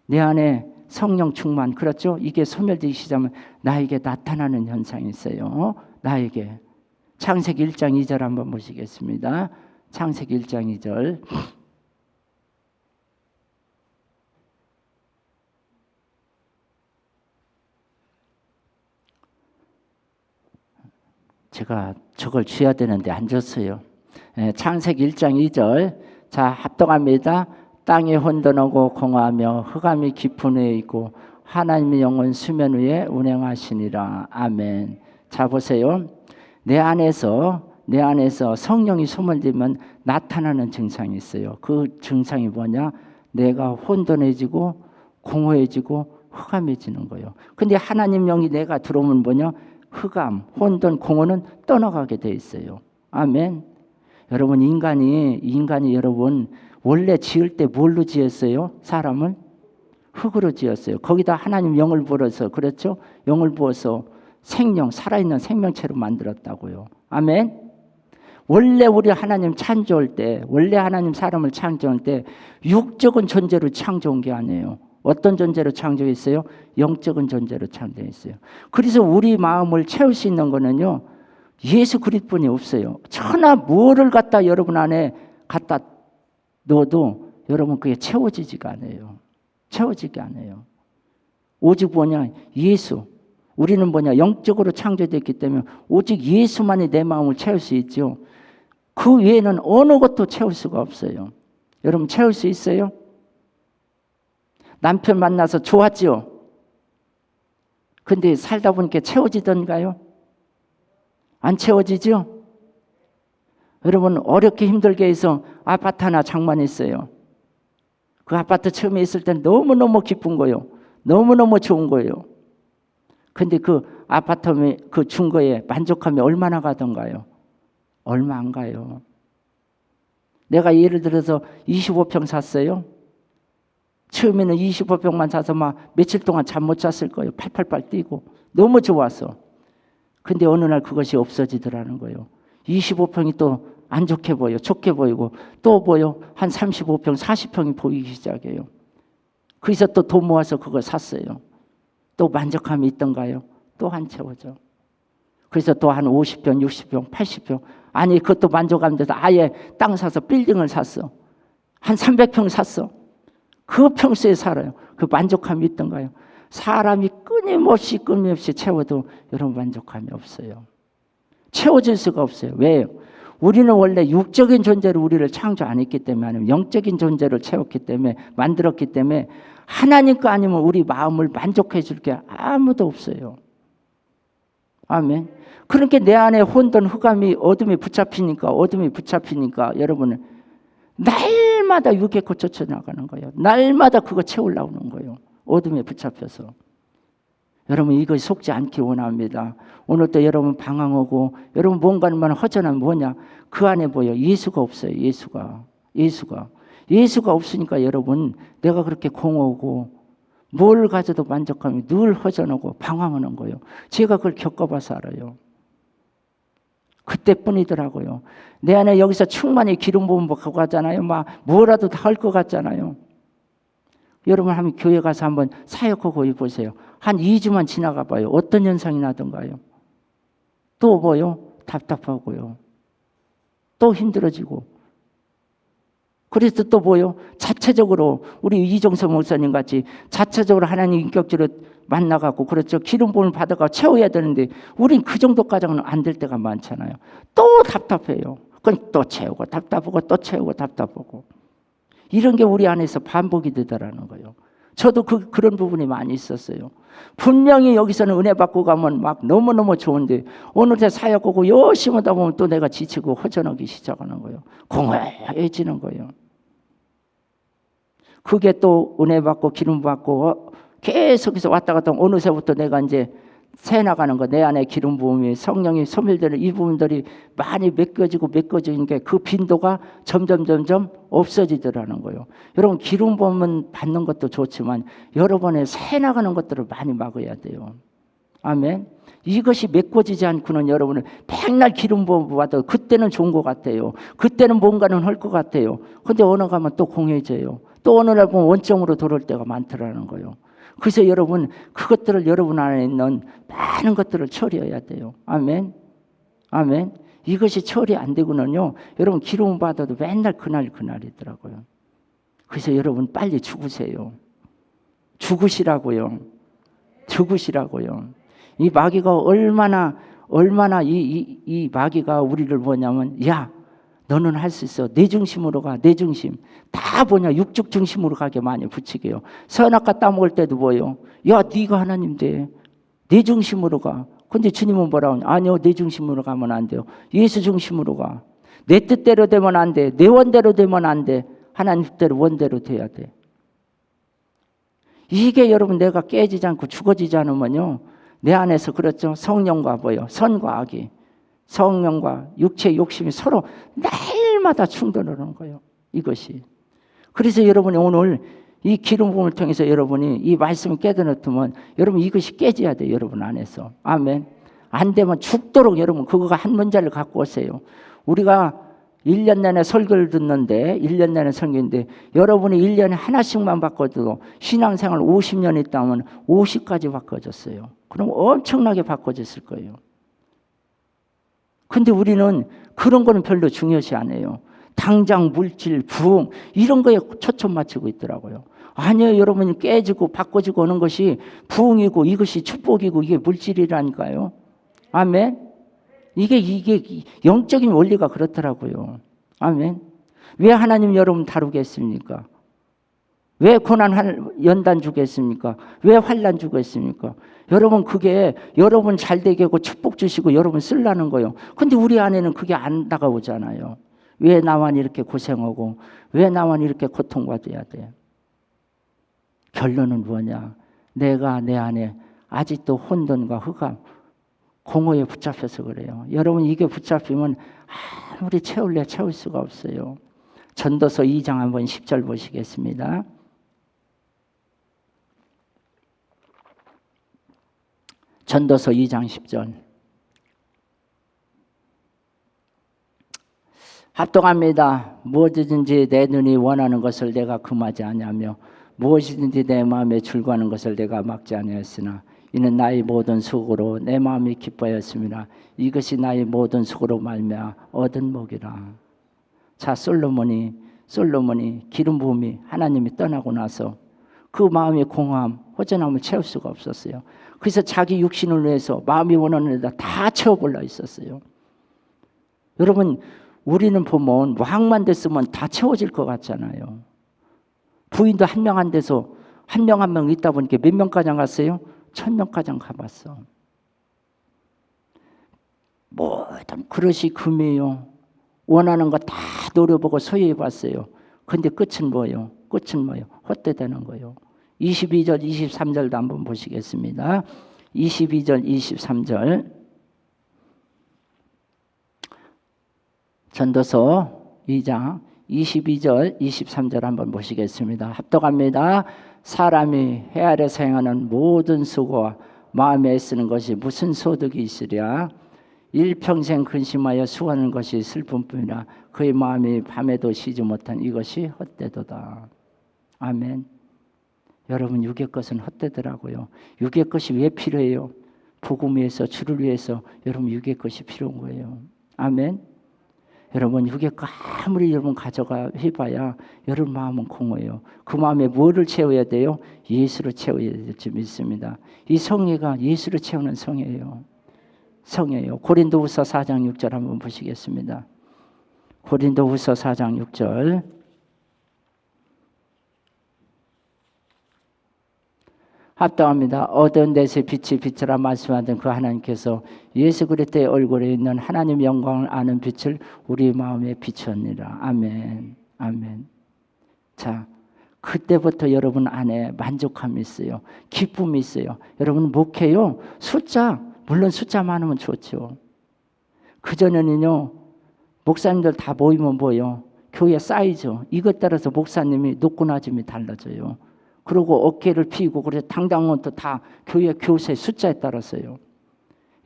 [SPEAKER 1] 내 안에 성령 충만, 그렇죠? 이게 소멸되기 시작하면 나에게 나타나는 현상이 있어요. 나에게. 창세기 1장 2절 한번 보시겠습니다. 창세기 1장 2절. 제가 저걸 쥐어야 되는데 안 줬어요. 창세기 1장 2절. 자, 합독합니다. 땅이 혼돈하고 공허하며 흑암이 깊은 후에 있고 하나님의 영은 수면 위에 운행하시니라. 아멘. 자, 보세요. 내 안에서 성령이 소멸되면 나타나는 증상이 있어요. 그 증상이 뭐냐? 내가 혼돈해지고 공허해지고 흑암해지는 거예요. 근데 하나님 영이 내가 들어오면 뭐냐? 흑암, 혼돈, 공허는 떠나가게 돼 있어요. 아멘. 여러분 인간이 여러분 원래 지을 때 뭘로 지었어요? 사람을 흙으로 지었어요. 거기다 하나님 영을 부어서 그렇죠? 영을 부어서 생명, 살아있는 생명체로 만들었다고요. 아멘. 원래 우리 하나님 창조할 때, 원래 하나님 사람을 창조할 때 육적인 존재로 창조한 게 아니에요. 어떤 존재로 창조했어요? 영적인 존재로 창조했어요. 그래서 우리 마음을 채울 수 있는 거는요, 예수 그리스도뿐이 없어요. 천하 뭐를 갖다 여러분 안에 갖다 넣어도 여러분 그게 채워지지가 않아요. 채워지게 않아요. 오직 뭐냐? 예수. 우리는 뭐냐? 영적으로 창조됐기 때문에 오직 예수만이 내 마음을 채울 수 있죠. 그 외에는 어느 것도 채울 수가 없어요. 여러분 채울 수 있어요? 남편 만나서 좋았죠? 근데 살다 보니까 채워지던가요? 안 채워지죠? 여러분 어렵게 힘들게 해서 아파트 하나 장만했어요. 그 아파트 처음에 있을 땐 너무너무 기쁜 거예요. 너무너무 좋은 거예요. 근데 그 아파트 그 준 거에 만족하면 얼마나 가던가요? 얼마 안 가요. 내가 예를 들어서 25평 샀어요. 처음에는 25평만 사서 막 며칠 동안 잠 못 잤을 거예요. 팔팔팔 뛰고 너무 좋아서. 근데 어느 날 그것이 없어지더라는 거예요. 25평이 또 안 좋게 보여, 좋게 보이고 또 뭐요? 한 35평, 40평이 보이기 시작해요. 그래서 또 돈 모아서 그걸 샀어요. 또 만족함이 있던가요? 또 안 채워져. 그래서 또 한 50평, 60평, 80평. 아니 그것도 만족 안 돼서 아예 땅 사서 빌딩을 샀어. 한 300평 샀어. 그 평수에 살아요. 그 만족감이 있던가요? 사람이 끊임없이 채워도 여러분 만족감이 없어요. 채워질 수가 없어요. 왜요? 우리는 원래 육적인 존재로 우리를 창조 안 했기 때문에 아니면 영적인 존재를 채웠기 때문에 만들었기 때문에 하나님 거 아니면 우리 마음을 만족해 줄 게 아무도 없어요. 아멘. 그러니까 내 안에 혼돈, 흑암이 어둠이 붙잡히니까 여러분은 날마다 육에 꽂혀 나가는 거예요. 날마다 그거 채우려고 하는 거예요. 어둠에 붙잡혀서. 여러분 이것이 속지 않기 원합니다. 오늘 또 여러분 방황하고 여러분 뭔가만 허전하면 뭐냐? 그 안에 뭐예요? 예수가 없어요. 예수가 없으니까 여러분 내가 그렇게 공허하고 뭘 가져도 만족감이 늘 허전하고 방황하는 거예요. 제가 그걸 겪어봐서 알아요. 그때뿐이더라고요. 내 안에 여기서 충만히 기름 부음 받고 가잖아요. 막 뭐라도 다 할 것 같잖아요. 여러분 한번 교회 가서 한번 사역하고 보세요. 한 2주만 지나가 봐요. 어떤 현상이 나던가요? 또 뭐요? 답답하고요. 또 힘들어지고. 그래서 또 뭐요? 자체적으로 우리 이종석 목사님 같이 자체적으로 하나님 인격적으로 만나갖고 그렇죠. 기름 부음을 받아가 채워야 되는데 우린 그 정도까지는 안 될 때가 많잖아요. 또 답답해요. 그럼 또 채우고 답답하고 또 채우고 답답하고. 이런 게 우리 안에서 반복이 되더라는 거예요. 저도 그런 부분이 많이 있었어요. 분명히 여기서는 은혜 받고 가면 막 너무너무 좋은데 어느 때 사역하고 열심히 하다 보면 또 내가 지치고 허전하기 시작하는 거예요. 공허해지는 거예요. 그게 또 은혜 받고 기름 받고 계속해서 왔다 갔다 하면 어느새부터 내가 이제 새 나가는 거, 내 안에 기름 부음이 성령이 소멸되는 이 부분들이 많이 메꿔지니까 그 빈도가 점점 없어지더라는 거예요. 여러분 기름 부음은 받는 것도 좋지만 여러분의 새 나가는 것들을 많이 막아야 돼요. 아멘. 이것이 메꿔지지 않고는 여러분은 맨날 기름 부음 받아도 그때는 좋은 것 같아요. 그때는 뭔가는 할 것 같아요. 근데 어느 가면 또 공해져요. 또 어느 날 보면 원점으로 돌아올 때가 많더라는 거예요. 그래서 여러분 그것들을 여러분 안에 있는 많은 것들을 처리해야 돼요. 아멘. 아멘. 이것이 처리 안 되고는요. 여러분 기름 받아도 맨날 그날이더라고요. 그래서 여러분 빨리 죽으세요. 죽으시라고요. 이 마귀가 얼마나 이 마귀가 우리를 뭐냐면 야 너는 할 수 있어. 내 중심으로 가. 내 중심. 다 뭐냐 육적 중심으로 가게 많이 붙이게요. 선악과 따먹을 때도 뭐요? 야 네가 하나님 돼. 내 중심으로 가. 근데 주님은 뭐라고 하냐? 아니요 내 중심으로 가면 안 돼요. 예수 중심으로 가. 내 뜻대로 되면 안 돼. 내 원대로 되면 안 돼. 하나님 뜻대로 원대로 돼야 돼. 이게 여러분 내가 깨지지 않고 죽어지지 않으면요. 내 안에서 그렇죠. 성령과 뭐요? 선과 악이. 성령과 육체의 욕심이 서로 날마다 충돌하는 거예요. 이것이. 그래서 여러분이 오늘 이 기름 부음을 통해서 여러분이 이 말씀을 깨달았으면 여러분 이것이 깨져야 돼요. 여러분 안에서. 아멘. 안 되면 죽도록 여러분 그거가 한 문제를 갖고 오세요. 우리가 1년 내내 설교를 듣는데 1년 내내 설교인데 여러분이 1년에 하나씩만 바꿔도 신앙생활 50년 있다면 50까지 바꿔졌어요. 그럼 엄청나게 바꿔졌을 거예요. 근데 우리는 그런 거는 별로 중요시 안 해요. 당장 물질, 부흥 이런 거에 초점 맞추고 있더라고요. 아니요, 여러분 깨지고 바꿔지고 오는 것이 부흥이고 이것이 축복이고 이게 물질이라니까요. 아멘. 이게 영적인 원리가 그렇더라고요. 아멘. 왜 하나님 여러분 다루겠습니까? 왜 고난 연단 주겠습니까? 왜 환난 주겠습니까? 여러분 그게 여러분 잘 되게 하고 축복 주시고 여러분 쓰려는 거예요. 근데 우리 안에는 그게 안 다가오잖아요. 왜 나만 이렇게 고생하고 왜 나만 이렇게 고통받아야 돼? 결론은 뭐냐? 내가 내 안에 아직도 혼돈과 흑암, 공허에 붙잡혀서 그래요. 여러분 이게 붙잡히면 아무리 채울 수가 없어요. 전도서 2장 한번 10절 보시겠습니다. 전도서 2장 10절. 합동합니다. 무엇이든지 내 눈이 원하는 것을 내가 금하지 아니하며 무엇이든지 내 마음에 즐거워하는 것을 내가 막지 아니하였으나 이는 나의 모든 수고로 내 마음이 기뻐하였습니다. 이것이 나의 모든 수고로 말미암아 얻은 복이라. 자, 솔로몬이 기름 부음이 하나님이 떠나고 나서 그 마음의 공허함, 허전함을 채울 수가 없었어요. 그래서 자기 육신을 위해서 마음이 원하는 데다 다 채워보려 했었어요. 여러분, 우리는 보면 왕만 됐으면 다 채워질 것 같잖아요. 부인도 한 명 안 돼서 한 명 한 명 있다 보니까 몇 명가량 갔어요? 1000명가량 가봤어. 모든 그릇이 금이에요. 원하는 거 다 노려보고 소유해봤어요. 근데 끝은 뭐예요? 끝은 뭐예요? 헛되다는 거예요. 22절, 23절도 한번 보시겠습니다. 22절, 23절. 전도서 2장 22절, 23절 한번 보시겠습니다. 합독합니다. 사람이 헤아려서 행하는 모든 수고와 마음에 애쓰는 것이 무슨 소득이 있으랴? 일평생 근심하여 수고하는 것이 슬픔뿐이라. 그의 마음이 밤에도 쉬지 못한 이것이 헛되도다. 아멘. 여러분, 육의 것은 헛되더라고요. 육의 것이 왜 필요해요? 복음 위해서, 주를 위해서 여러분 육의 것이 필요한 거예요. 아멘. 여러분, 육의 것 아무리 여러분 가져가 해봐야 여러분 마음은 공허해요. 그 마음에 뭐를 채워야 돼요? 예수를 채워야 될지 믿습니다. 이 성회가 예수를 채우는 성회예요. 성회예요. 고린도후서 4장 6절 한번 보시겠습니다. 고린도후서 4장 6절. 합당합니다. 얻은 데서 빛이 빛이라 말씀하던 그 하나님께서 예수 그리스도의 얼굴에 있는 하나님의 영광을 아는 빛을 우리 마음에 비추었느니라. 아멘. 아멘. 자, 그때부터 여러분 안에 만족함이 있어요. 기쁨이 있어요. 여러분 목회요. 물론 숫자 많으면 좋죠. 그전에는요. 목사님들 다 모이면 뭐예요? 교회 사이즈. 이것 따라서 목사님이 높고 낮음이 달라져요. 그리고 어깨를 피고 그래서 당당한 것도 다 교회 교세 숫자에 따라서요.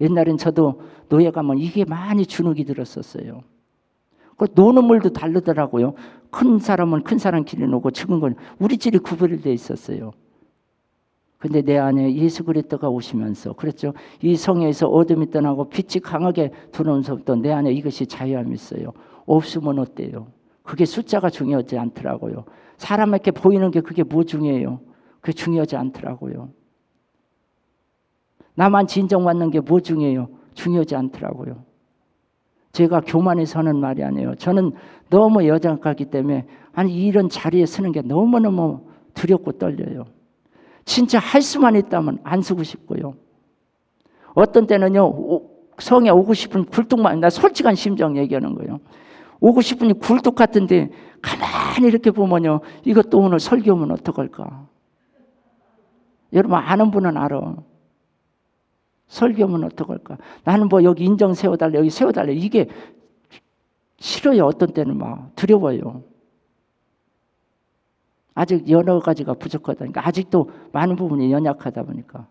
[SPEAKER 1] 옛날엔 저도 노예 가면 이게 많이 주눅이 들었었어요. 그 노는 물도 다르더라고요. 큰 사람은 큰 사람 길이 노고 적은 건 우리 집이 구별되어 있었어요. 근데 내 안에 예수 그리스도가 오시면서 그렇죠. 이 성에서 어둠이 떠나고 빛이 강하게 들어오면서부터 내 안에 이것이 자유함이 있어요. 없으면 어때요? 그게 숫자가 중요하지 않더라고요. 사람에게 보이는 게 그게 뭐 중요해요? 그게 중요하지 않더라고요. 나만 진정받는 게 뭐 중요해요? 중요하지 않더라고요. 제가 교만해서 하는 말이 아니에요. 저는 너무 여장하기 때문에 이런 자리에 서는 게 너무너무 두렵고 떨려요. 진짜 할 수만 있다면 안 쓰고 싶고요. 어떤 때는요. 성에 오고 싶은 굴뚝만, 나 솔직한 심정 얘기하는 거예요. 오고 싶으니 굴뚝 같은데 가만히 이렇게 보면요. 이것도 오늘 설교하면 어떡할까? 여러분 아는 분은 알아. 설교하면 어떡할까? 나는 뭐 여기 인정 세워달래, 여기 세워달래. 이게 싫어요. 어떤 때는 막 두려워요. 아직 여러 가지가 부족하다 보니까 아직도 많은 부분이 연약하다 보니까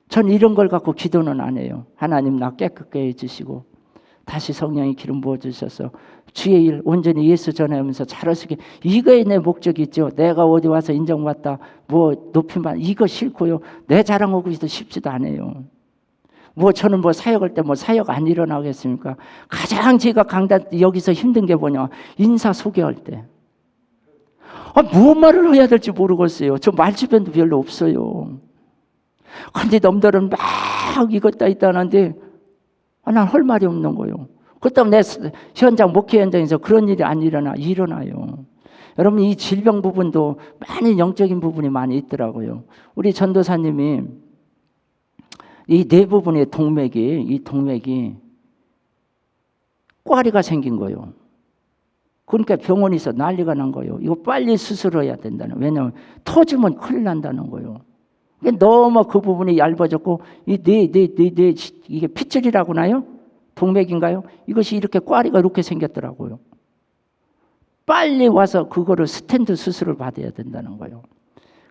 [SPEAKER 1] 전 이런 걸 갖고 기도는 안 해요. 하나님 나 깨끗게 해주시고 다시 성령의 기름 부어주셔서 주의 일 온전히 예수 전하면서 잘할 수 있게 이거에 내 목적이 있죠. 내가 어디 와서 인정받다 뭐 높임받 이거 싫고요. 내 자랑하고 있어도 쉽지도 않아요. 뭐 저는 뭐 사역할 때 뭐 사역 안 일어나겠습니까? 가장 제가 강단 여기서 힘든 게 뭐냐? 인사 소개할 때. 무슨 말을 해야 될지 모르겠어요. 저 말주변도 별로 없어요. 근데 놈들은 막 이것다 있다는데 난 할 말이 없는 거예요. 그렇다면 내 현장 목회 현장에서 그런 일이 안 일어나요. 여러분 이 질병 부분도 많이 영적인 부분이 많이 있더라고요. 우리 전도사님이 이 네 부분의 동맥이 꽈리가 생긴 거예요. 그러니까 병원에서 난리가 난 거예요. 이거 빨리 수술해야 된다는. 왜냐하면 터지면 큰일 난다는 거예요. 너무 그 부분이 얇아졌고 이게 핏줄이라고 나요? 동맥인가요? 이것이 이렇게 꽈리가 이렇게 생겼더라고요. 빨리 와서 그거를 스텐트 수술을 받아야 된다는 거예요.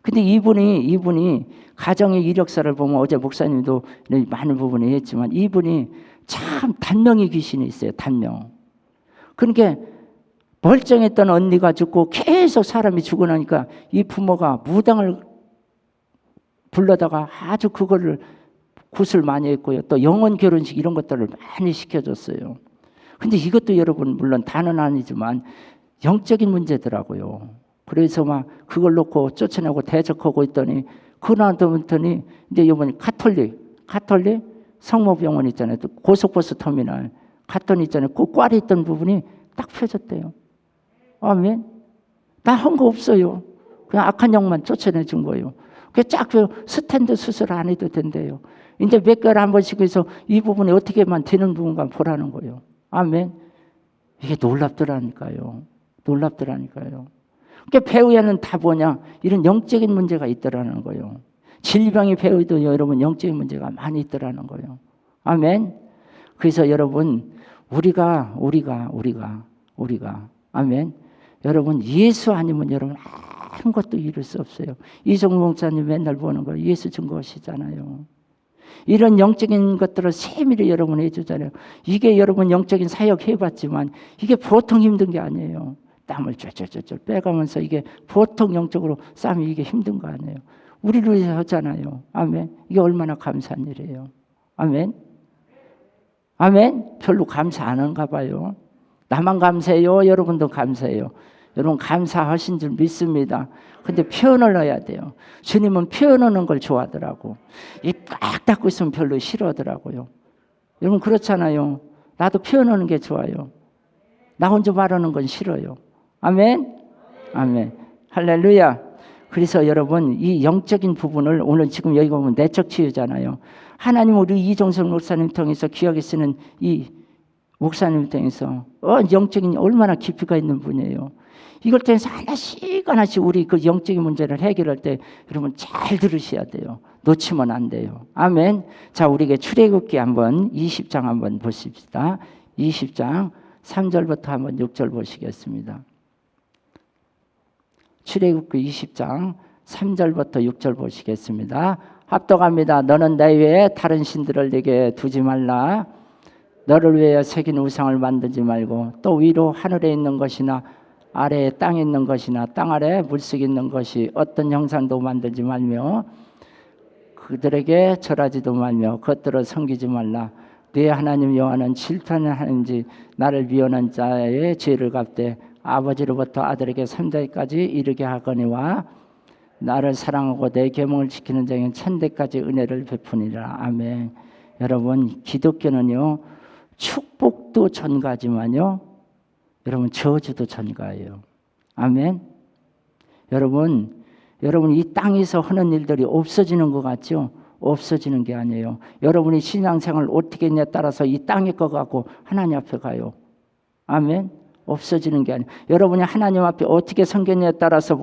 [SPEAKER 1] 근데 이분이 가정의 이력서를 보면 어제 목사님도 많은 부분을 했지만 이분이 참 단명의 귀신이 있어요. 단명. 그러니까 멀쩡했던 언니가 죽고 계속 사람이 죽고 나니까 이 부모가 무당을 불러다가 아주 그거를 굿을 많이 했고요. 또 영혼 결혼식 이런 것들을 많이 시켜줬어요. 근데 이것도 여러분 물론 다는 아니지만 영적인 문제더라고요. 그래서 막 그걸 놓고 쫓아내고 대적하고 있더니 그나더니 이제 이번에 가톨릭 성모병원 있잖아요. 또 고속버스 터미널 갔더니 있잖아요. 그 꽈리 있던 부분이 딱 펴졌대요. 아멘. 나 한 거 없어요. 그냥 악한 영만 쫓아내 준 거예요. 그게 쫙 스탠드 수술 안 해도 된대요. 이제 몇 개월 한 번씩 해서 이 부분이 어떻게만 되는 부분만 보라는 거예요. 아멘. 이게 놀랍더라니까요. 놀랍더라니까요. 그러니까 배우에는 다 뭐냐? 이런 영적인 문제가 있더라는 거예요. 질병이 배우도 여러분 영적인 문제가 많이 있더라는 거예요. 아멘. 그래서 여러분 우리가 아멘. 여러분 예수 아니면 여러분 아무것도 이룰 수 없어요. 이종무 목사님 맨날 보는 거 예수 증거시잖아요. 이런 영적인 것들을 세밀히 여러분 해주잖아요. 이게 여러분 영적인 사역 해봤지만 이게 보통 힘든 게 아니에요. 땀을 쫄쫄쫄 빼가면서 이게 보통 영적으로 싸면 이게 힘든 거 아니에요. 우리를 위해서 하잖아요. 아멘. 이게 얼마나 감사한 일이에요. 아멘. 아멘. 별로 감사 안 하는가 봐요. 나만 감사해요. 여러분도 감사해요. 여러분 감사하신 줄 믿습니다. 근데 표현을 해야 돼요. 주님은 표현하는 걸 좋아하더라고. 입 꽉 닫고 있으면 별로 싫어하더라고요. 여러분 그렇잖아요. 나도 표현하는 게 좋아요. 나 혼자 말하는 건 싫어요. 아멘. 아멘. 할렐루야. 그래서 여러분 이 영적인 부분을 오늘 지금 여기 보면 내적 치유잖아요. 하나님 우리 이종석 목사님 통해서 귀하게 쓰는 이 목사님 통해서 영적인 얼마나 깊이가 있는 분이에요. 이걸 통해서 하나씩 우리 그 영적인 문제를 해결할 때 여러분 잘 들으셔야 돼요. 놓치면 안 돼요. 아멘. 자, 우리에게 출애굽기 한번 20장 한번 보십시다. 20장 3절부터 한번 6절 보시겠습니다. 출애굽기 20장 3절부터 6절 보시겠습니다. 합독합니다. 너는 내 외에 다른 신들을 내게 두지 말라. 너를 위하여 새긴 우상을 만들지 말고 또 위로 하늘에 있는 것이나 아래에 땅에 있는 것이나 땅 아래 물속에 있는 것이 어떤 형상도 만들지 말며 그들에게 절하지도 말며 그것들을 섬기지 말라. 네 하나님 여호와는 질투하는 하나님인지 나를 미워하는 자의 죄를 갚되 아버지로부터 아들에게 3대까지 이르게 하거니와 나를 사랑하고 내 계명을 지키는 자에게는 천대까지 은혜를 베푸니라. 아멘. 여러분 기독교는요 축복도 전가지만요 여러분 저주도 전가예요. 아멘. 여러분 이 땅에서 하는 일들이 없어지는 것 같죠? 없어지는 게 아니에요. 여러분이 신앙생활을 어떻게 했냐에 따라서 이 땅에 거 갖고 하나님 앞에 가요. 아멘. 없어지는 게 아니에요. 여러분이 하나님 앞에 어떻게 섬겼냐에 따라서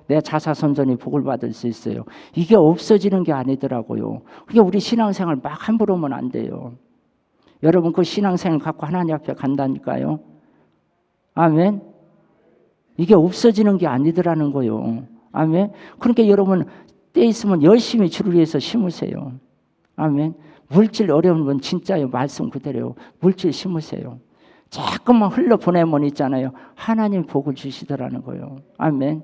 [SPEAKER 1] 내 자사손손이 복을 받을 수 있어요. 이게 없어지는 게 아니더라고요. 그게 우리 신앙생활 막 함부로 하면 안 돼요. 여러분 그 신앙생활 갖고 하나님 앞에 간다니까요. 아멘. 이게 없어지는 게 아니더라는 거예요. 아멘. 그러니까 여러분 때 있으면 열심히 주를 위해서 심으세요. 아멘. 물질 어려운 건 진짜요. 말씀 그대로요. 물질 심으세요. 자꾸만 흘러보내면 있잖아요. 하나님 복을 주시더라는 거예요. 아멘.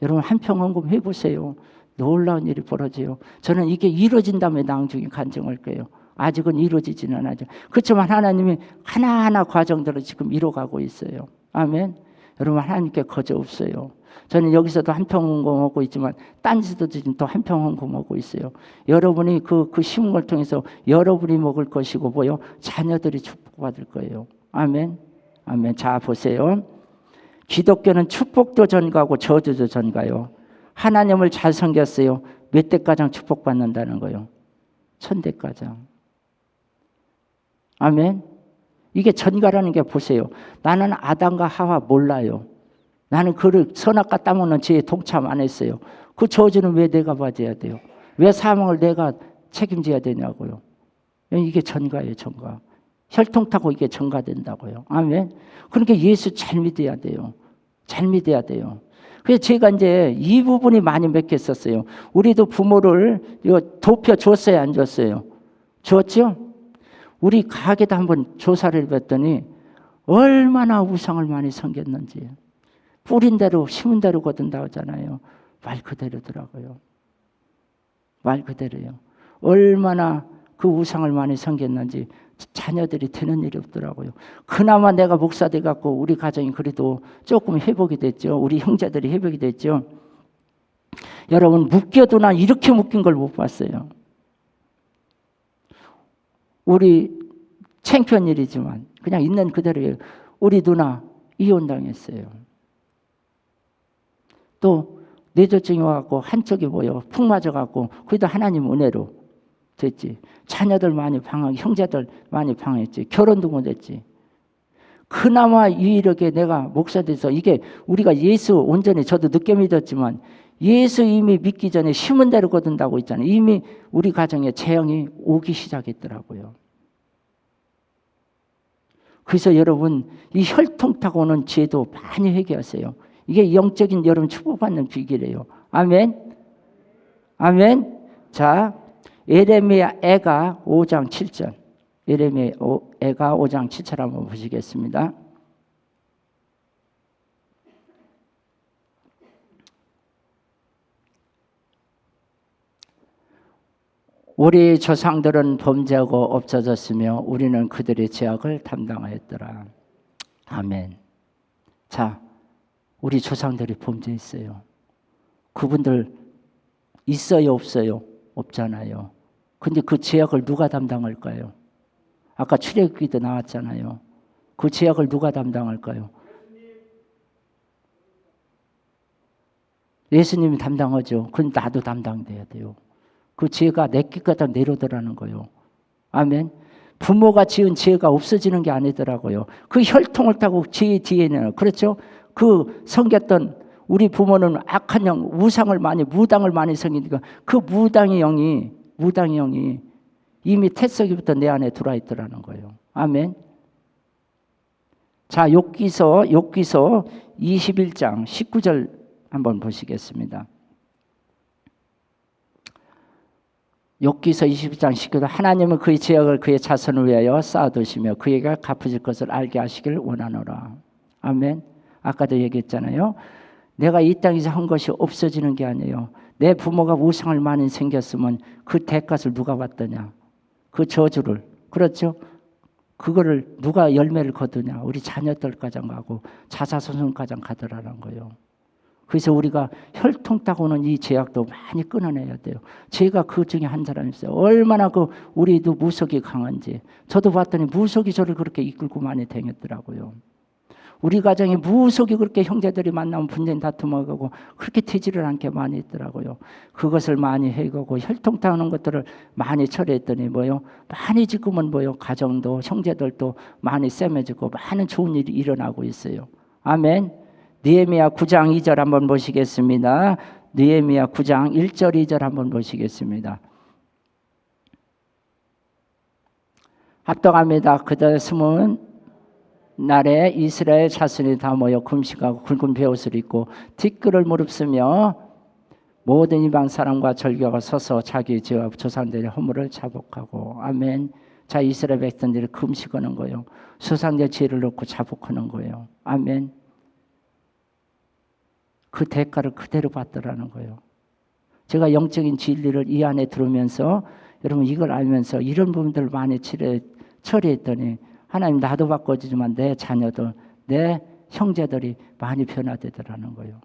[SPEAKER 1] 여러분 한평헌금 해보세요. 놀라운 일이 벌어져요. 저는 이게 이루어진다면 나중에 간증할 거예요. 아직은 이루어지지는 않아요. 그렇지만 하나님이 하나하나 과정들을 지금 이뤄가고 있어요. 아멘. 여러분 하나님께 거저 없어요. 저는 여기서도 한평헌금하고 있지만 딴 데서도 지금 또 한평헌금하고 있어요. 여러분이 그 심은 걸 통해서 여러분이 먹을 것이고 자녀들이 축복받을 거예요. 아멘. 아멘. 자 보세요. 기독교는 축복도 전가하고 저주도 전가요. 하나님을 잘 섬겼어요. 몇 대가장 축복받는다는 거예요. 1000대가장. 아멘. 이게 전가라는 게 보세요. 나는 아담과 하와 몰라요. 나는 그를 선악과 따먹는 죄에 동참 안 했어요. 그 저주는 왜 내가 받아야 돼요? 왜 사망을 내가 책임져야 되냐고요. 이게 전가예요. 전가. 혈통 타고 이게 전가된다고요. 아멘. 그러니까 예수 잘 믿어야 돼요. 잘 믿어야 돼요. 그래서 제가 이제 이 부분이 많이 맥혔었어요. 우리도 부모를 이거 돕혀 줬어요, 안 줬어요? 줬죠? 우리 가게도 한번 조사를 해봤더니 얼마나 우상을 많이 섬겼는지. 뿌린 대로 심은 대로 거둔다 하잖아요. 말 그대로더라고요. 말 그대로요. 얼마나 그 우상을 많이 섬겼는지 자녀들이 되는 일이 없더라고요. 그나마 내가 목사 돼갖고 우리 가정이 그래도 조금 회복이 됐죠. 우리 형제들이 회복이 됐죠. 여러분 묶여도 난 이렇게 묶인 걸 못 봤어요. 우리 창피한 일이지만 그냥 있는 그대로예요. 우리 누나 이혼당했어요. 또 뇌졸중이 와갖고 한쪽이 뭐요 푹 맞아갖고 그래도 하나님 은혜로 됐지. 자녀들 많이 방황, 형제들 많이 방황했지. 결혼도 못했지. 그나마 유일하게 내가 목사 돼서 이게 우리가 예수 온전히 저도 늦게 믿었지만 예수 이미 믿기 전에 심은 대로 거둔다고 있잖아요. 이미 우리 가정에 재앙이 오기 시작했더라고요. 그래서 여러분 이 혈통 타고 오는 죄도 많이 회개하세요. 이게 영적인 여러분 축복받는 비결이에요. 아멘. 아멘. 자, 예레미야 애가 5장 7절. 예레미야 애가 5장 7절 한번 보시겠습니다. 우리 조상들은 범죄하고 없어졌으며 우리는 그들의 죄악을 담당하였더라. 아멘. 자, 우리 조상들이 범죄했어요. 그분들 있어요, 없어요? 없잖아요. 근데 그 죄악을 누가 담당할까요? 아까 출애굽기도 나왔잖아요. 그 죄악을 누가 담당할까요? 예수님이 담당하죠. 그럼 나도 담당돼야 돼요. 그 죄가 내 끼까지 내려오더라는 거예요. 아멘. 부모가 지은 죄가 없어지는 게 아니더라고요. 그 혈통을 타고 죄의 DNA는 그렇죠. 그 섬겼던 우리 부모는 악한 영, 우상을 많이 무당을 많이 섬기니까 그 무당의 영이 이미 태석이부터 내 안에 들어와 있더라는 거예요. 아멘. 자, 욥기서 21장 19절 한번 보시겠습니다. 욥기서 22장 19절 하나님은 그의 죄악을 그의 자손을 위하여 쌓아두시며 그에게 갚으실 것을 알게 하시길 원하노라. 아멘. 아까도 얘기했잖아요. 내가 이 땅에서 한 것이 없어지는 게 아니에요. 내 부모가 우상을 많이 생겼으면 그 대가를 누가 받더냐. 그 저주를. 그렇죠. 그거를 누가 열매를 거두냐. 우리 자녀들까지 가고 자사손손까지 가더라는 거예요. 그래서 우리가 혈통 타고는 이 죄악도 많이 끊어내야 돼요. 제가 그 중에 한 사람이 있어요. 얼마나 우리도 무속이 강한지. 저도 봤더니 무속이 저를 그렇게 이끌고 많이 다녔더라고요. 우리 가정에 무속이 그렇게 형제들이 만나면 분쟁 다툼하고 그렇게 되지를 않게 많이 있더라고요. 그것을 많이 해가고 혈통 타는 것들을 많이 처리했더니 많이 지금은 가정도 형제들도 많이 쌤해지고 많은 좋은 일이 일어나고 있어요. 아멘. 느헤미야 9장 2절 한번 보시겠습니다. 느헤미야 9장 1절 2절 한번 보시겠습니다. 합독합니다. 그들 숨은 날에 이스라엘 자손이 다 모여 금식하고 굵은 베옷을 입고 뒷글을 무릅쓰며 모든 이방 사람과 절교하고 서서 자기 죄와 조상들의 허물을 자복하고. 아멘. 자, 이스라엘 백성들이 금식하는 거예요. 조상들의 죄를 놓고 자복하는 거예요. 아멘. 그 대가를 그대로 받더라는 거예요. 제가 영적인 진리를 이 안에 들으면서 여러분 이걸 알면서 이런 부분들을 많이 처리했더니 하나님 나도 바꿔주지만 내 자녀들, 내 형제들이 많이 변화되더라는 거예요.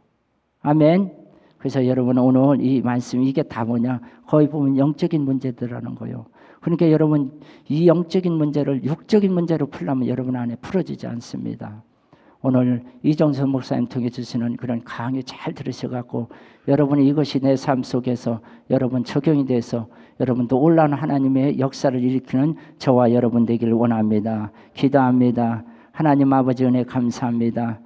[SPEAKER 1] 아멘. 그래서 여러분 오늘 이 말씀 이게 다 뭐냐? 거의 보면 영적인 문제들라는 거예요. 그러니까 여러분 이 영적인 문제를 육적인 문제로 풀려면 여러분 안에 풀어지지 않습니다. 오늘 이정선 목사님 통해 주시는 그런 강의 잘 들으셔갖고 여러분이 이것이 내 삶 속에서 여러분 적용이 돼서 여러분도 놀라운 하나님의 역사를 일으키는 저와 여러분 되기를 원합니다. 기도합니다. 하나님 아버지 은혜 감사합니다.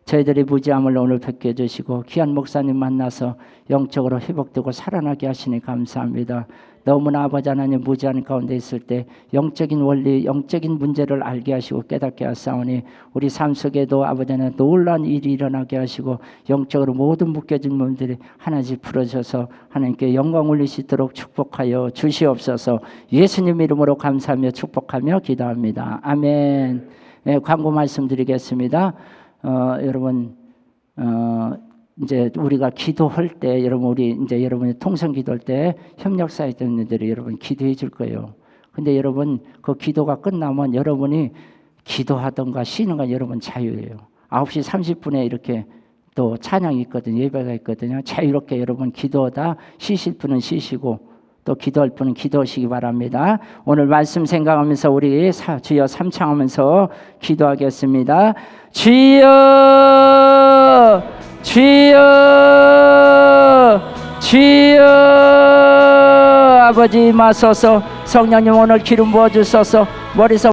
[SPEAKER 1] 저희들의 무지함을 오늘 벗겨주시고 귀한 목사님 만나서 영적으로 회복되고 살아나게 하시니 감사합니다. 너무나 아버지 하나님 무지한 가운데 있을 때 영적인 원리, 영적인 문제를 알게 하시고 깨닫게 하사오니 우리 삶 속에도 아버지 하나님 놀라운 일이 일어나게 하시고 영적으로 모든 묶여진 몸들이 하나씩 풀어져서 하나님께 영광 올리시도록 축복하여 주시옵소서. 예수님 이름으로 감사하며 축복하며 기도합니다. 아멘. 네, 광고 말씀드리겠습니다. 여러분 이제 우리가 기도할 때 여러분 우리 이제 여러분이 통성 기도할 때 협력사역자님들이 여러분 기도해 줄 거예요. 근데 여러분 그 기도가 끝나면 여러분이 기도하던가 쉬는가 여러분 자유예요. 9시 30분에 이렇게 또 찬양이 있거든요. 예배가 있거든요. 자유롭게 여러분 기도하다 쉬실 분은 쉬시고 또 기도할 분은 기도하시기 바랍니다. 오늘 말씀 생각하면서 우리 주여 삼창하면서 기도하겠습니다. 주여 주여 주여 아버지 마소서 성령님 오늘 기름 부어주소서 머리서